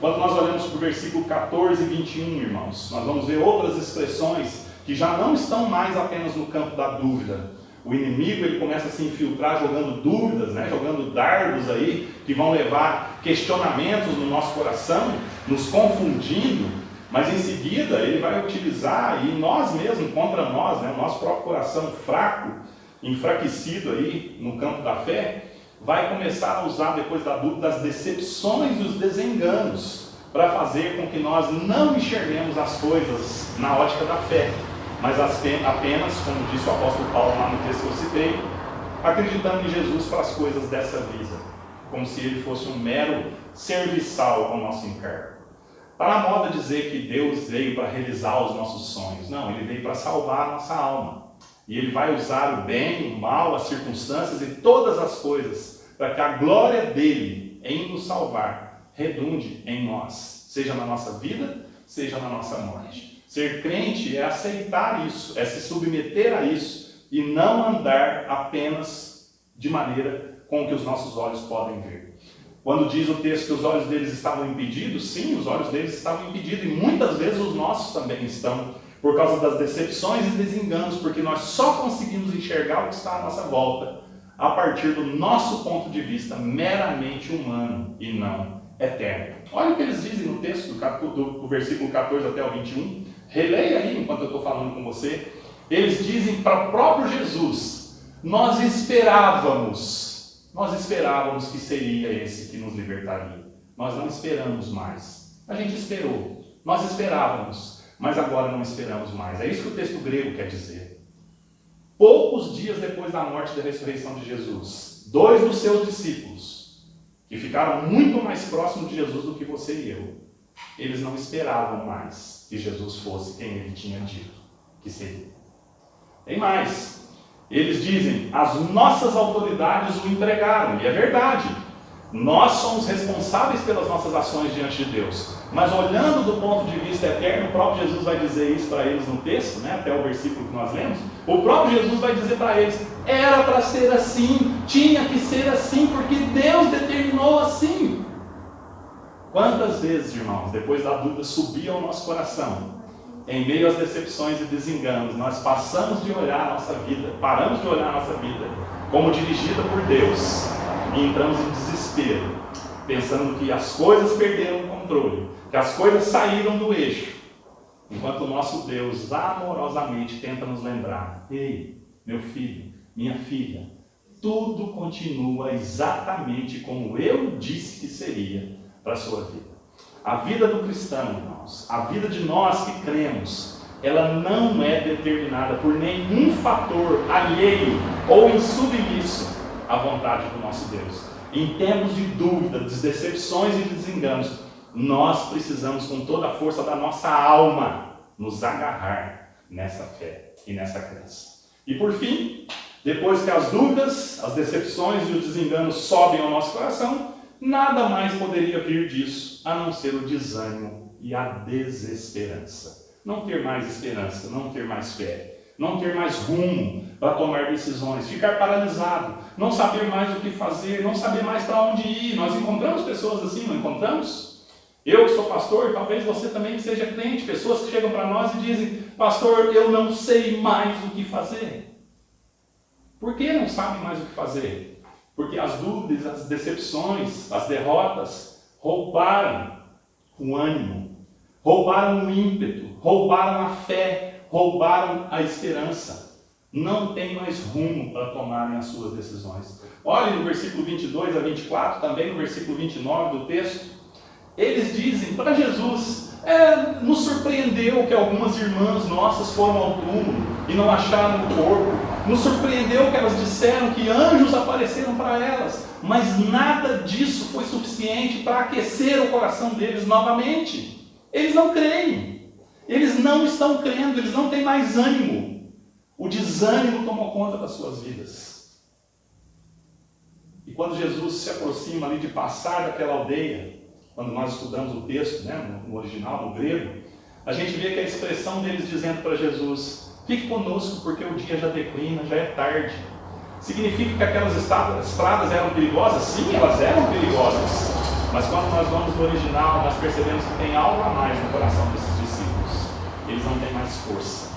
Quando nós olhamos para o versículo 14 e 21, irmãos, nós vamos ver outras expressões que já não estão mais apenas no campo da dúvida. O inimigo ele começa a se infiltrar jogando dúvidas, né? Jogando dardos aí, que vão levar questionamentos no nosso coração, nos confundindo. Mas em seguida ele vai utilizar, e nós mesmos, contra nós, né, o nosso próprio coração fraco, enfraquecido aí no campo da fé, vai começar a usar depois da dúvida as decepções e os desenganos para fazer com que nós não enxerguemos as coisas na ótica da fé, mas apenas, como disse o apóstolo Paulo lá no texto que eu citei, acreditando em Jesus para as coisas dessa vida, como se ele fosse um mero serviçal ao nosso encargo. Está na moda dizer que Deus veio para realizar os nossos sonhos. Não, Ele veio para salvar a nossa alma. E Ele vai usar o bem, o mal, as circunstâncias e todas as coisas para que a glória dEle em nos salvar redunde em nós, seja na nossa vida, seja na nossa morte. Ser crente é aceitar isso, é se submeter a isso e não andar apenas de maneira com que os nossos olhos podem ver. Quando diz o texto que os olhos deles estavam impedidos, sim, os olhos deles estavam impedidos, e muitas vezes os nossos também estão por causa das decepções e desenganos, porque nós só conseguimos enxergar o que está à nossa volta a partir do nosso ponto de vista meramente humano e não eterno. Olha o que eles dizem no texto do versículo 14 até o 21. Releia aí enquanto eu estou falando com você. Eles dizem para o próprio Jesus: nós esperávamos que seria esse que nos libertaria. Nós não esperamos mais. A gente esperou. Nós esperávamos, mas agora não esperamos mais. É isso que o texto grego quer dizer. Poucos dias depois da morte e da ressurreição de Jesus, 2 dos seus discípulos, que ficaram muito mais próximos de Jesus do que você e eu, eles não esperavam mais que Jesus fosse quem ele tinha dito que seria. Tem mais. Eles dizem: as nossas autoridades o entregaram. E é verdade. Nós somos responsáveis pelas nossas ações diante de Deus. Mas olhando do ponto de vista eterno, o próprio Jesus vai dizer isso para eles no texto, né, até o versículo que nós lemos. O próprio Jesus vai dizer para eles: era para ser assim, tinha que ser assim, porque Deus determinou assim. Quantas vezes, irmãos, depois da dúvida subir ao nosso coração, em meio às decepções e desenganos, nós passamos de olhar a nossa vida, paramos de olhar a nossa vida como dirigida por Deus e entramos em desespero, pensando que as coisas perderam o controle, que as coisas saíram do eixo, enquanto o nosso Deus amorosamente tenta nos lembrar: ei, meu filho, minha filha, tudo continua exatamente como eu disse que seria para a sua vida. A vida do cristão, irmãos, a vida de nós que cremos, ela não é determinada por nenhum fator alheio ou insubmisso à vontade do nosso Deus. Em tempos de dúvida, de decepções e de desenganos, nós precisamos, com toda a força da nossa alma, nos agarrar nessa fé e nessa crença. E por fim, depois que as dúvidas, as decepções e os desenganos sobem ao nosso coração, nada mais poderia vir disso, a não ser o desânimo e a desesperança. Não ter mais esperança, não ter mais fé, não ter mais rumo para tomar decisões, ficar paralisado, não saber mais o que fazer, não saber mais para onde ir. Nós encontramos pessoas assim, não encontramos? Eu que sou pastor, talvez você também que seja crente, pessoas que chegam para nós e dizem: pastor, eu não sei mais o que fazer. Por que não sabem mais o que fazer? Porque as dúvidas, as decepções, as derrotas roubaram o ânimo, roubaram o ímpeto, roubaram a fé, roubaram a esperança. Não tem mais rumo para tomarem as suas decisões. Olhem no versículo 22 a 24, também no versículo 29 do texto. Eles dizem para Jesus: nos surpreendeu que algumas irmãs nossas foram ao túmulo e não acharam o corpo. Nos surpreendeu que elas disseram que anjos apareceram para elas. Mas nada disso foi suficiente para aquecer o coração deles novamente. Eles não creem. Eles não estão crendo, eles não têm mais ânimo. O desânimo tomou conta das suas vidas. E quando Jesus se aproxima ali de passar daquela aldeia, quando nós estudamos o texto, né, no original, no grego, a gente vê que a expressão deles dizendo para Jesus: fique conosco porque o dia já declina, já é tarde. Significa que aquelas estradas eram perigosas? Sim, elas eram perigosas. Mas quando nós vamos no original, nós percebemos que tem algo a mais no coração desses discípulos. Eles não têm mais força,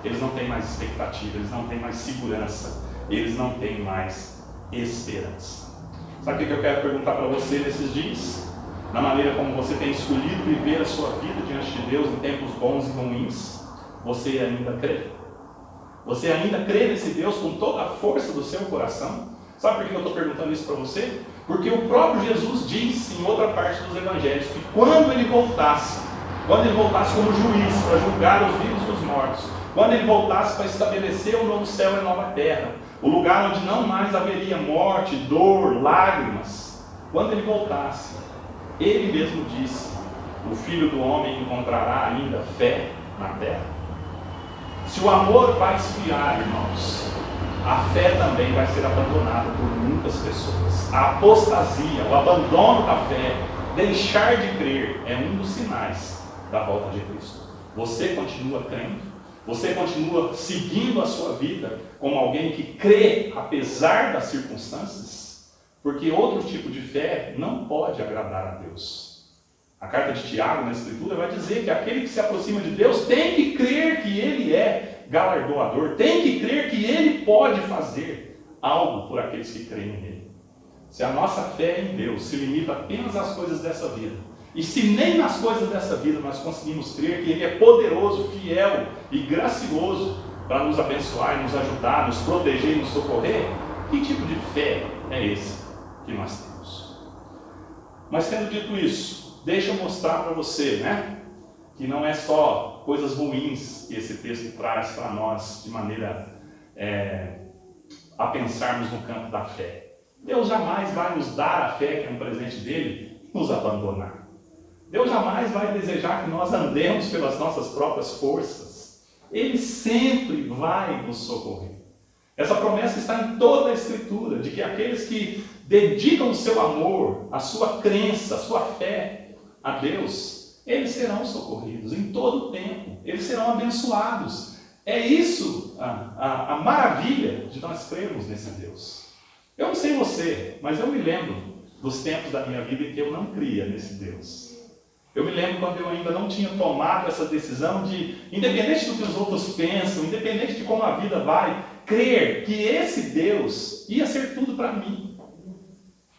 eles não têm mais expectativa, eles não têm mais segurança, eles não têm mais esperança. Sabe o que eu quero perguntar para você nesses dias? Na maneira como você tem escolhido viver a sua vida diante de Deus em tempos bons e ruins, você ainda crê? Você ainda crê nesse Deus com toda a força do seu coração? Sabe por que eu estou perguntando isso para você? Porque o próprio Jesus disse em outra parte dos evangelhos que quando ele voltasse como juiz para julgar os vivos e os mortos, quando ele voltasse para estabelecer o novo céu e a nova terra, o lugar onde não mais haveria morte, dor, lágrimas, quando ele voltasse, ele mesmo disse: o Filho do Homem encontrará ainda fé na terra? Se o amor vai esfriar, irmãos, a fé também vai ser abandonada por muitas pessoas. A apostasia, o abandono da fé, deixar de crer, é um dos sinais da volta de Cristo. Você continua crendo? Você continua seguindo a sua vida como alguém que crê apesar das circunstâncias? Porque outro tipo de fé não pode agradar a Deus. A carta de Tiago, na Escritura, vai dizer que aquele que se aproxima de Deus tem que crer que Ele é galardoador, tem que crer que Ele pode fazer algo por aqueles que creem nele. Se a nossa fé em Deus se limita apenas às coisas dessa vida, e se nem nas coisas dessa vida nós conseguimos crer que Ele é poderoso, fiel e gracioso para nos abençoar, nos ajudar, nos proteger e nos socorrer, que tipo de fé é esse que nós temos? Mas tendo dito isso, deixa eu mostrar para você, que não é só coisas ruins que esse texto traz para nós de maneira a pensarmos no campo da fé. Deus jamais vai nos dar a fé, que é um presente dele, e nos abandonar. Deus jamais vai desejar que nós andemos pelas nossas próprias forças. Ele sempre vai nos socorrer. Essa promessa está em toda a Escritura, de que aqueles que dedicam o seu amor, a sua crença, a sua fé a Deus, eles serão socorridos em todo o tempo, eles serão abençoados. É isso a maravilha de nós crermos nesse Deus. Eu não sei você, mas eu me lembro dos tempos da minha vida em que eu não cria nesse Deus. Eu me lembro quando eu ainda não tinha tomado essa decisão de, independente do que os outros pensam, independente de como a vida vai, crer que esse Deus ia ser tudo para mim.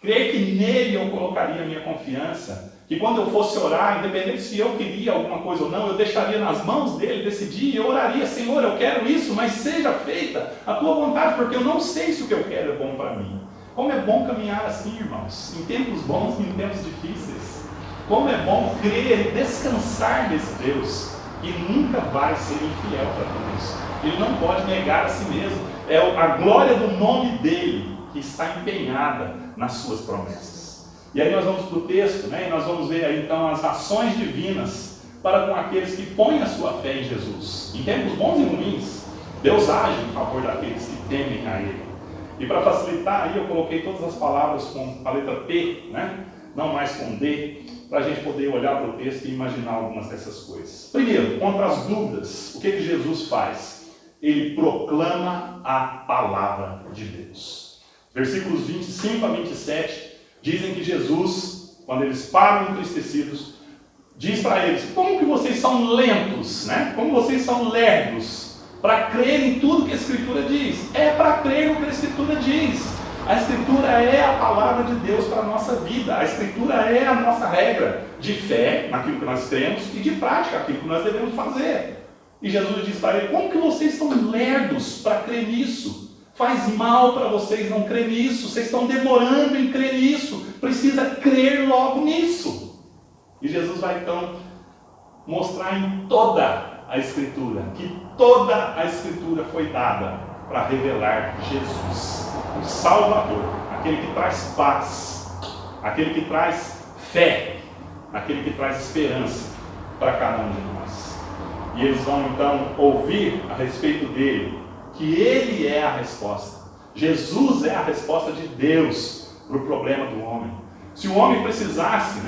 Crer que nele eu colocaria a minha confiança, que quando eu fosse orar, independente se eu queria alguma coisa ou não, eu deixaria nas mãos dele decidir e eu oraria: Senhor, eu quero isso, mas seja feita a tua vontade, porque eu não sei se o que eu quero é bom para mim. Como é bom caminhar assim, irmãos, em tempos bons e em tempos difíceis. Como é bom crer e descansar nesse Deus, que nunca vai ser infiel para tudo isso. Ele não pode negar a si mesmo. É a glória do nome dele que está empenhada nas suas promessas. E aí nós vamos para o texto, e nós vamos ver aí então as ações divinas para com aqueles que põem a sua fé em Jesus. Em tempos bons e ruins, Deus age em favor daqueles que temem a Ele. E para facilitar aí eu coloquei todas as palavras com a letra P, não mais com D, para a gente poder olhar para o texto e imaginar algumas dessas coisas. Primeiro, contra as dúvidas, o que Jesus faz? Ele proclama a palavra de Deus. Versículos 25 a 27 dizem que Jesus, quando eles param entristecidos, diz para eles: como que vocês são lentos, como vocês são lerdos para crer em tudo que a Escritura diz? É para crer no que a Escritura diz. A Escritura é a palavra de Deus para a nossa vida. A Escritura é a nossa regra de fé naquilo que nós cremos e de prática aquilo que nós devemos fazer. E Jesus diz para ele: como que vocês são lerdos para crer nisso? Faz mal para vocês não crer nisso. Vocês estão demorando em crer nisso. Precisa crer logo nisso. E Jesus vai então mostrar em toda a Escritura que toda a Escritura foi dada para revelar Jesus, o Salvador, aquele que traz paz, aquele que traz fé, aquele que traz esperança para cada um de nós. E eles vão então ouvir a respeito dele, que ele é a resposta. Jesus é a resposta de Deus para o problema do homem. Se o homem precisasse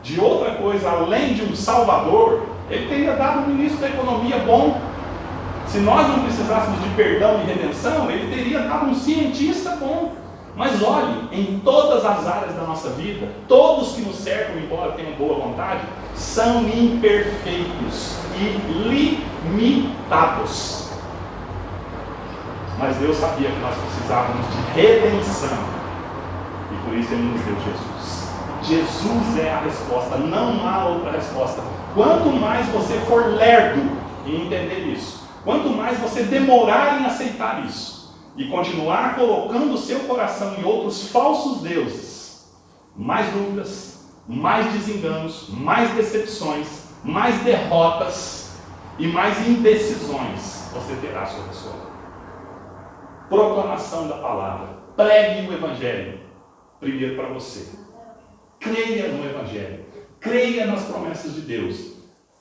de outra coisa além de um Salvador, ele teria dado um ministro da economia bom. Se nós não precisássemos de perdão e redenção, ele teria dado um cientista bom. Mas olhe, em todas as áreas da nossa vida, todos que nos cercam, embora tenham boa vontade, são imperfeitos e limitados. Mas Deus sabia que nós precisávamos de redenção. E por isso Ele nos deu Jesus. Jesus é a resposta, não há outra resposta. Quanto mais você for lerdo em entender isso, quanto mais você demorar em aceitar isso, e continuar colocando o seu coração em outros falsos deuses, mais dúvidas, mais desenganos, mais decepções, mais derrotas e mais indecisões você terá sobre a sua vida. Proclamação da palavra. Pregue o Evangelho primeiro para você. Creia no Evangelho. Creia nas promessas de Deus.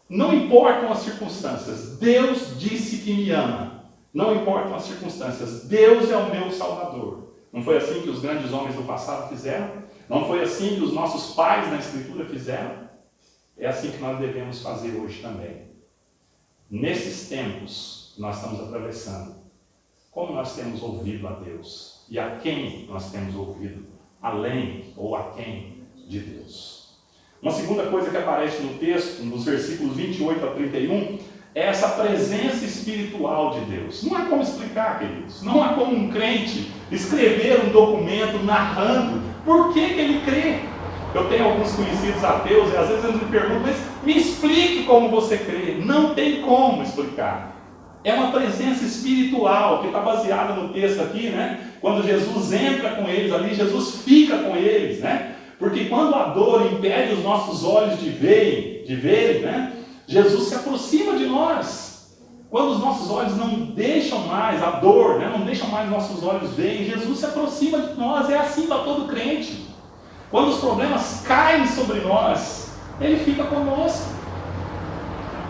Não importam as circunstâncias. Deus disse que me ama. Não importam as circunstâncias. Deus é o meu Salvador. Não foi assim que os grandes homens do passado fizeram? Não foi assim que os nossos pais na Escritura fizeram? É assim que nós devemos fazer hoje também. Nesses tempos que nós estamos atravessando, como nós temos ouvido a Deus? E a quem nós temos ouvido? Além ou a quem de Deus? Uma segunda coisa que aparece no texto, nos versículos 28 a 31, é essa presença espiritual de Deus. Não há como explicar, queridos. Não há como um crente escrever um documento narrando por que ele crê. Eu tenho alguns conhecidos ateus e às vezes eles me perguntam, mas me explique como você crê. Não tem como explicar. É uma presença espiritual que está baseada no texto aqui, né? Quando Jesus entra com eles ali, Jesus fica com eles, né? Porque quando a dor impede os nossos olhos de verem, né? Jesus se aproxima de nós. Quando os nossos olhos não deixam mais, a dor, né? Não deixam mais nossos olhos verem, Jesus se aproxima de nós. É assim para todo crente. Quando os problemas caem sobre nós, Ele fica conosco.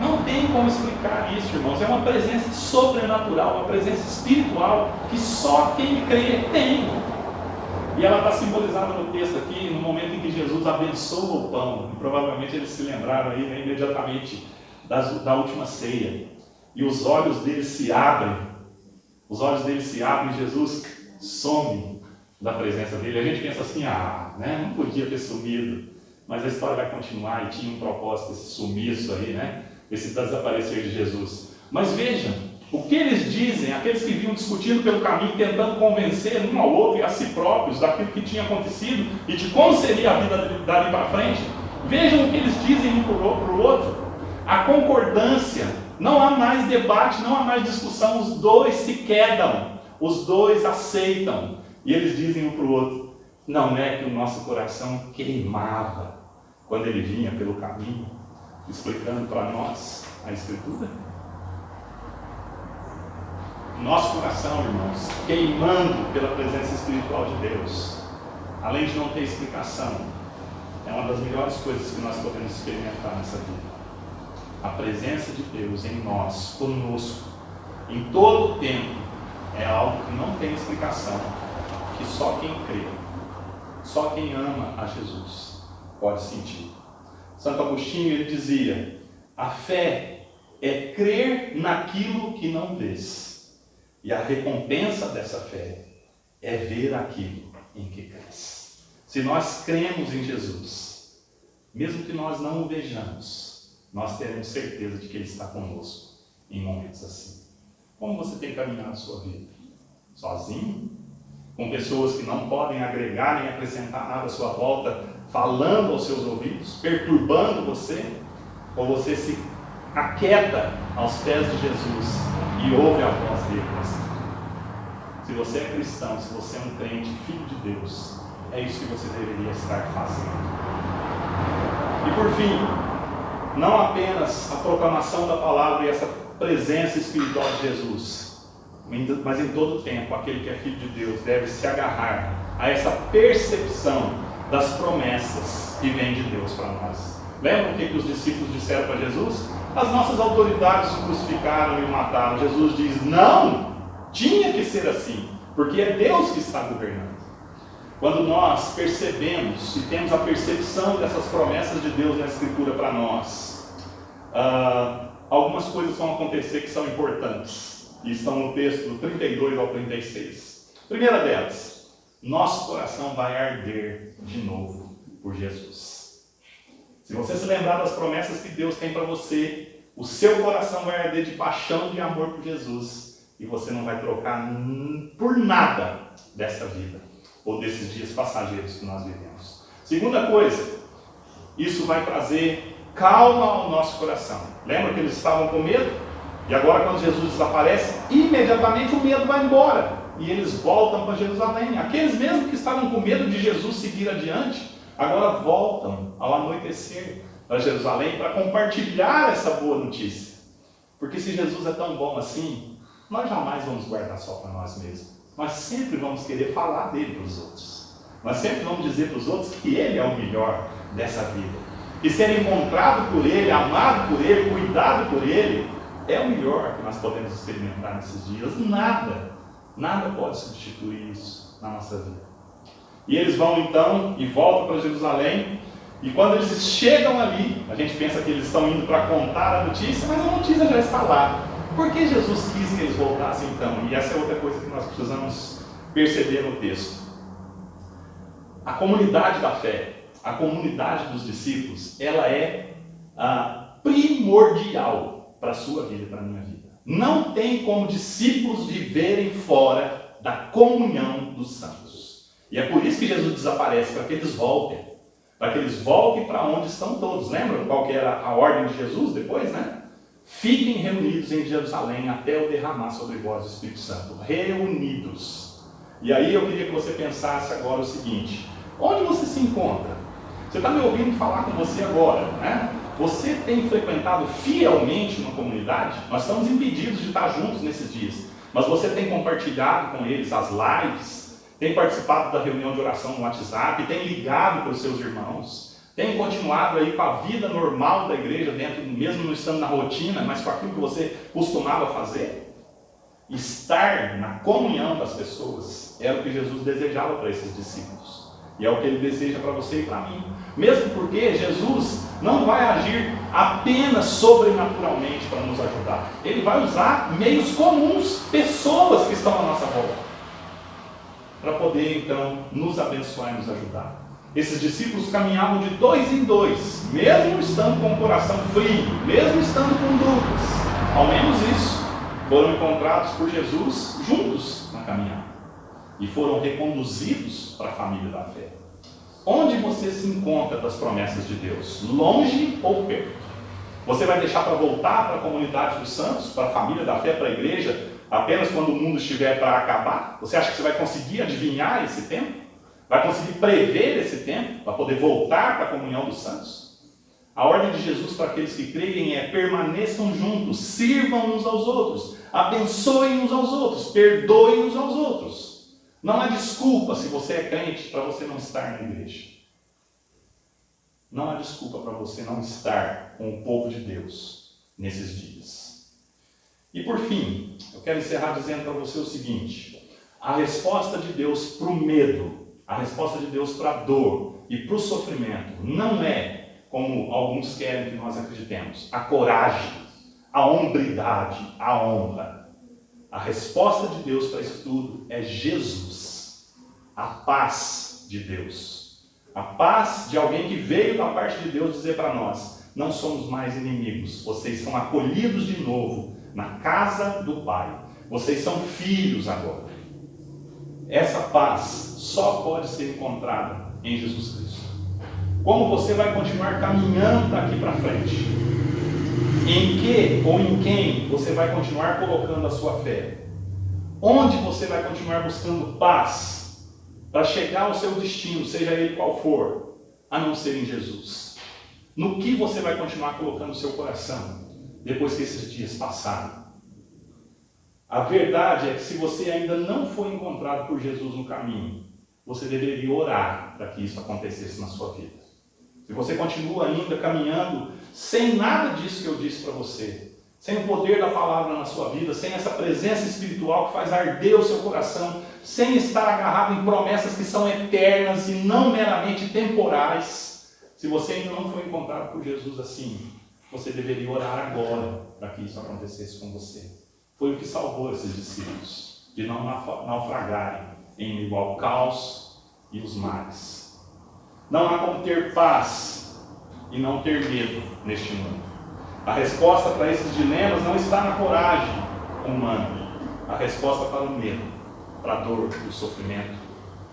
Não tem como explicar isso, irmãos. É uma presença sobrenatural, uma presença espiritual que só quem crê tem. E ela está simbolizada no texto aqui, no momento em que Jesus abençoa o pão. E provavelmente eles se lembraram aí, né, imediatamente da última ceia. E os olhos deles se abrem. Os olhos deles se abrem e Jesus some da presença dele. A gente pensa assim, né, não podia ter sumido. Mas a história vai continuar e tinha um propósito, esse sumiço aí, né? Esse desaparecer de Jesus. Mas vejam, o que eles dizem, aqueles que vinham discutindo pelo caminho, tentando convencer um ao outro e a si próprios daquilo que tinha acontecido e de como seria a vida dali para frente, vejam o que eles dizem um para o outro. A concordância, não há mais debate, não há mais discussão, os dois se quedam, os dois aceitam. E eles dizem um para o outro, não é que o nosso coração queimava quando ele vinha pelo caminho, explicando para nós a Escritura? Nosso coração, irmãos, queimando pela presença espiritual de Deus, além de não ter explicação, é uma das melhores coisas que nós podemos experimentar nessa vida. A presença de Deus em nós, conosco, em todo o tempo, é algo que não tem explicação, que só quem crê, só quem ama a Jesus pode sentir. Santo Agostinho, ele dizia, a fé é crer naquilo que não vês, e a recompensa dessa fé é ver aquilo em que crês. Se nós cremos em Jesus, mesmo que nós não o vejamos, nós teremos certeza de que Ele está conosco em momentos assim. Como você tem caminhado a sua vida? Sozinho? Com pessoas que não podem agregar nem acrescentar nada à sua volta, falando aos seus ouvidos, perturbando você? Ou você se aquieta aos pés de Jesus e ouve a voz dele? Se você é cristão, se você é um crente, filho de Deus, é isso que você deveria estar fazendo. E por fim, não apenas a proclamação da palavra e essa presença espiritual de Jesus, mas em todo o tempo, aquele que é filho de Deus deve se agarrar a essa percepção das promessas que vêm de Deus para nós. Lembram o que os discípulos disseram para Jesus? As nossas autoridades o crucificaram e o mataram. Jesus diz, não, tinha que ser assim, porque é Deus que está governando. Quando nós percebemos e temos a percepção dessas promessas de Deus na Escritura para nós, algumas coisas vão acontecer que são importantes. E estão no texto do 32 ao 36. Primeira delas, nosso coração vai arder de novo por Jesus. Se você se lembrar das promessas que Deus tem para você, o seu coração vai arder de paixão, de amor por Jesus. E você não vai trocar por nada dessa vida, ou desses dias passageiros que nós vivemos. Segunda coisa, isso vai trazer calma ao nosso coração. Lembra que eles estavam com medo? E agora quando Jesus desaparece, imediatamente o medo vai embora. E eles voltam para Jerusalém. Aqueles mesmo que estavam com medo de Jesus seguir adiante, agora voltam ao anoitecer para Jerusalém para compartilhar essa boa notícia. Porque se Jesus é tão bom assim, nós jamais vamos guardar só para nós mesmos. Nós sempre vamos querer falar dele para os outros. Nós sempre vamos dizer para os outros que ele é o melhor dessa vida. Que ser encontrado por ele, amado por ele, cuidado por ele, é o melhor que nós podemos experimentar nesses dias. Nada pode substituir isso na nossa vida. E eles vão então e voltam para Jerusalém. E quando eles chegam ali, a gente pensa que eles estão indo para contar a notícia, mas a notícia já está lá. Por que Jesus quis que eles voltassem então? E essa é outra coisa que nós precisamos perceber no texto. A comunidade da fé a comunidade dos discípulos, ela é primordial para a sua vida e para a minha vida. Não tem como discípulos viverem fora da comunhão dos santos. E é por isso que Jesus desaparece, para que eles voltem. Para que eles voltem para onde estão todos. Lembram qual que era a ordem de Jesus depois, né? Fiquem reunidos em Jerusalém até eu derramar sobre vós o Espírito Santo. Reunidos. E aí eu queria que você pensasse agora o seguinte: onde você se encontra? Você está me ouvindo falar com você agora, né? Você tem frequentado fielmente uma comunidade? Nós estamos impedidos de estar juntos nesses dias. Mas você tem compartilhado com eles as lives? Tem participado da reunião de oração no WhatsApp? Tem ligado para os seus irmãos? Tem continuado aí com a vida normal da igreja, dentro, mesmo não estando na rotina, mas com aquilo que você costumava fazer? Estar na comunhão das pessoas era o que Jesus desejava para esses discípulos. E é o que Ele deseja para você e para mim. Mesmo porque Jesus não vai agir apenas sobrenaturalmente para nos ajudar. Ele vai usar meios comuns, pessoas que estão à nossa volta, para poder então nos abençoar e nos ajudar. Esses discípulos caminhavam de 2 em 2, mesmo estando com o coração frio, mesmo estando com dúvidas. Ao menos isso, foram encontrados por Jesus juntos na caminhada. E foram reconduzidos para a família da fé. Onde você se encontra das promessas de Deus? Longe ou perto? Você vai deixar para voltar para a comunidade dos santos, para a família da fé, para a igreja, apenas quando o mundo estiver para acabar? Você acha que você vai conseguir adivinhar esse tempo? Vai conseguir prever esse tempo para poder voltar para a comunhão dos santos? A ordem de Jesus para aqueles que creem é: permaneçam juntos, sirvam uns aos outros, abençoem uns aos outros, perdoem uns aos outros. Não há desculpa, se você é crente, para você não estar na igreja. Não há desculpa para você não estar com o povo de Deus nesses dias. E por fim, eu quero encerrar dizendo para você o seguinte: a resposta de Deus para o medo, a resposta de Deus para a dor e para o sofrimento não é, como alguns querem que nós acreditemos, a coragem, a hombridade, a honra. A resposta de Deus para isso tudo é Jesus, a paz de Deus. A paz de alguém que veio da parte de Deus dizer para nós: não somos mais inimigos, vocês são acolhidos de novo na casa do Pai. Vocês são filhos agora. Essa paz só pode ser encontrada em Jesus Cristo. Como você vai continuar caminhando daqui para frente? Em que ou em quem você vai continuar colocando a sua fé? Onde você vai continuar buscando paz para chegar ao seu destino, seja ele qual for, a não ser em Jesus? No que você vai continuar colocando o seu coração depois que esses dias passarem? A verdade é que se você ainda não foi encontrado por Jesus no caminho, você deveria orar para que isso acontecesse na sua vida. Se você continua ainda caminhando sem nada disso que eu disse para você, sem o poder da palavra na sua vida, sem essa presença espiritual que faz arder o seu coração, sem estar agarrado em promessas que são eternas e não meramente temporais, se você ainda não foi encontrado por Jesus assim, você deveria orar agora para que isso acontecesse com você. Foi o que salvou esses discípulos de não naufragarem em igual caos e os mares. Não há como ter paz e não ter medo neste mundo. A resposta para esses dilemas não está na coragem humana. A resposta para o medo, para a dor e o sofrimento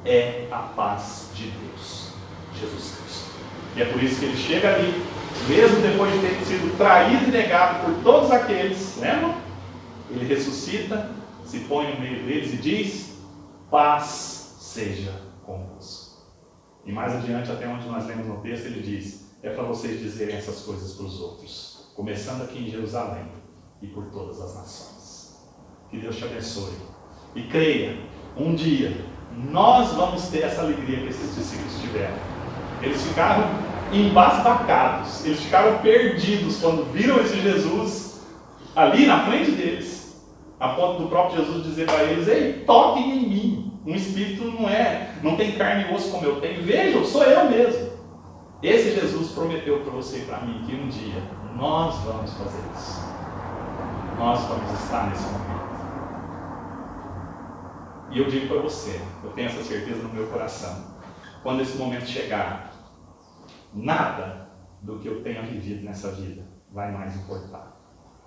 é a paz de Deus, Jesus Cristo. E é por isso que ele chega ali, mesmo depois de ter sido traído e negado por todos aqueles, lembram? Ele ressuscita, se põe no meio deles e diz: paz seja convosco. E mais adiante, até onde nós lemos no texto, ele diz: é para vocês dizerem essas coisas para os outros, começando aqui em Jerusalém e por todas as nações. Que Deus te abençoe. E creia, um dia nós vamos ter essa alegria que esses discípulos tiveram. Eles ficaram embasbacados, eles ficaram perdidos quando viram esse Jesus ali na frente deles, a ponto do próprio Jesus dizer para eles: ei, toquem em mim. Um espírito não tem carne e osso como eu tenho. Vejam, sou eu mesmo. Esse Jesus prometeu para você e para mim que um dia nós vamos fazer isso. Nós vamos estar nesse momento. E eu digo para você, eu tenho essa certeza no meu coração: quando esse momento chegar, nada do que eu tenha vivido nessa vida vai mais importar.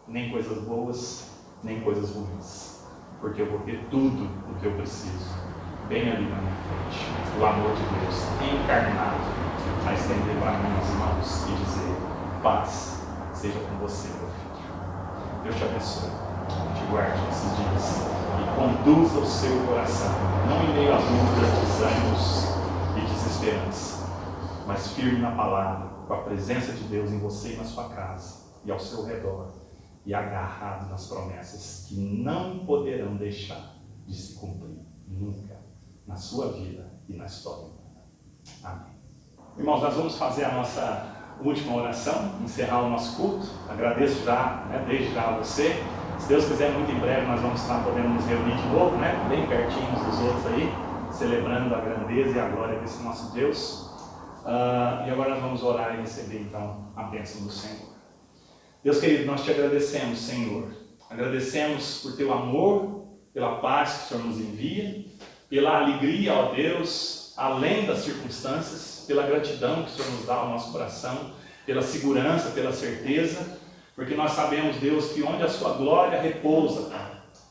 Nem coisas boas, nem coisas ruins. Porque eu vou ter tudo o que eu preciso, bem ali na minha frente. O amor de Deus encarnado a estender para mim as mãos e dizer: paz seja com você, meu filho. Deus te abençoe, te guarde nesses dias e conduza o seu coração, não em meio a dúvidas, desânimos e desesperança, mas firme na palavra, com a presença de Deus em você e na sua casa e ao seu redor, e agarrado nas promessas que não poderão deixar de se cumprir nunca na sua vida e na história humana. Amém. Irmãos, nós vamos fazer a nossa última oração, encerrar o nosso culto. Agradeço já, desde já a você. Se Deus quiser, muito em breve nós vamos estar podendo nos reunir de novo, bem pertinho uns dos outros aí, celebrando a grandeza e a glória desse nosso Deus. E agora nós vamos orar e receber então a bênção do Senhor. Deus querido, nós te agradecemos, Senhor. Agradecemos por teu amor, pela paz que o Senhor nos envia, pela alegria, ó Deus, além das circunstâncias, pela gratidão que o Senhor nos dá ao nosso coração, pela segurança, pela certeza, porque nós sabemos, Deus, que onde a sua glória repousa,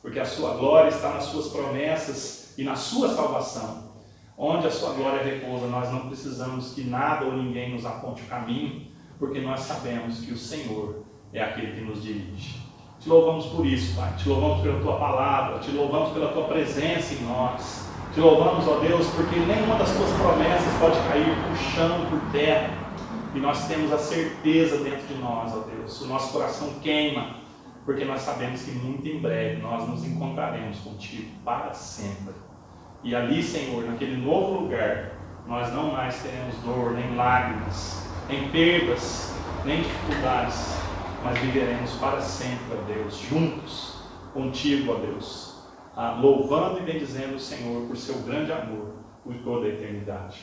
porque a sua glória está nas suas promessas e na sua salvação. Onde a sua glória repousa, nós não precisamos que nada ou ninguém nos aponte o caminho, porque nós sabemos que o Senhor é aquele que nos dirige. Te louvamos por isso, Pai. Te louvamos pela Tua palavra, te louvamos pela Tua presença em nós. Te louvamos, ó Deus, porque nenhuma das Tuas promessas pode cair por chão, por terra. E nós temos a certeza dentro de nós, ó Deus. O nosso coração queima, porque nós sabemos que muito em breve nós nos encontraremos contigo para sempre. E ali, Senhor, naquele novo lugar, nós não mais teremos dor, nem lágrimas, nem perdas, nem dificuldades, mas viveremos para sempre, ó Deus, juntos contigo, ó Deus, louvando e bendizendo o Senhor por seu grande amor por toda a eternidade.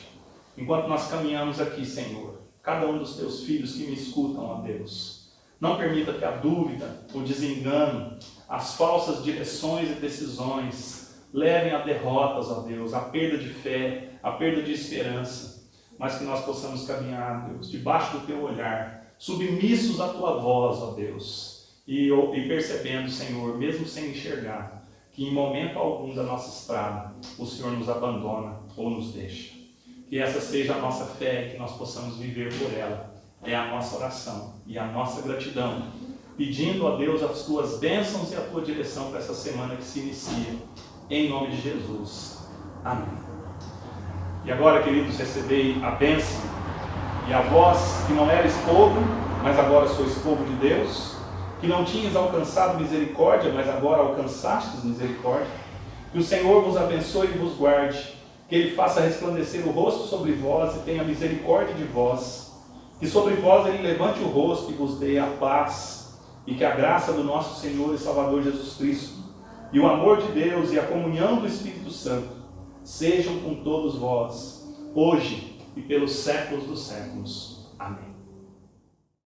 Enquanto nós caminhamos aqui, Senhor, cada um dos teus filhos que me escutam, ó Deus, não permita que a dúvida, o desengano, as falsas direções e decisões levem a derrotas, ó Deus, a perda de fé, a perda de esperança, mas que nós possamos caminhar, Deus, debaixo do teu olhar, submissos à tua voz, ó Deus, e percebendo, Senhor, mesmo sem enxergar, que em momento algum da nossa estrada o Senhor nos abandona ou nos deixa. Que essa seja a nossa fé e que nós possamos viver por ela. É a nossa oração e a nossa gratidão, pedindo a Deus as tuas bênçãos e a tua direção para essa semana que se inicia, em nome de Jesus. Amém. E agora, queridos, recebei a bênção e a vós que não eres povo, mas agora sois povo de Deus, que não tinhas alcançado misericórdia, mas agora alcançastes misericórdia. Que o Senhor vos abençoe e vos guarde, que Ele faça resplandecer o rosto sobre vós e tenha misericórdia de vós, que sobre vós Ele levante o rosto e vos dê a paz, e que a graça do nosso Senhor e Salvador Jesus Cristo, e o amor de Deus e a comunhão do Espírito Santo sejam com todos vós, hoje e pelos séculos dos séculos. Amém.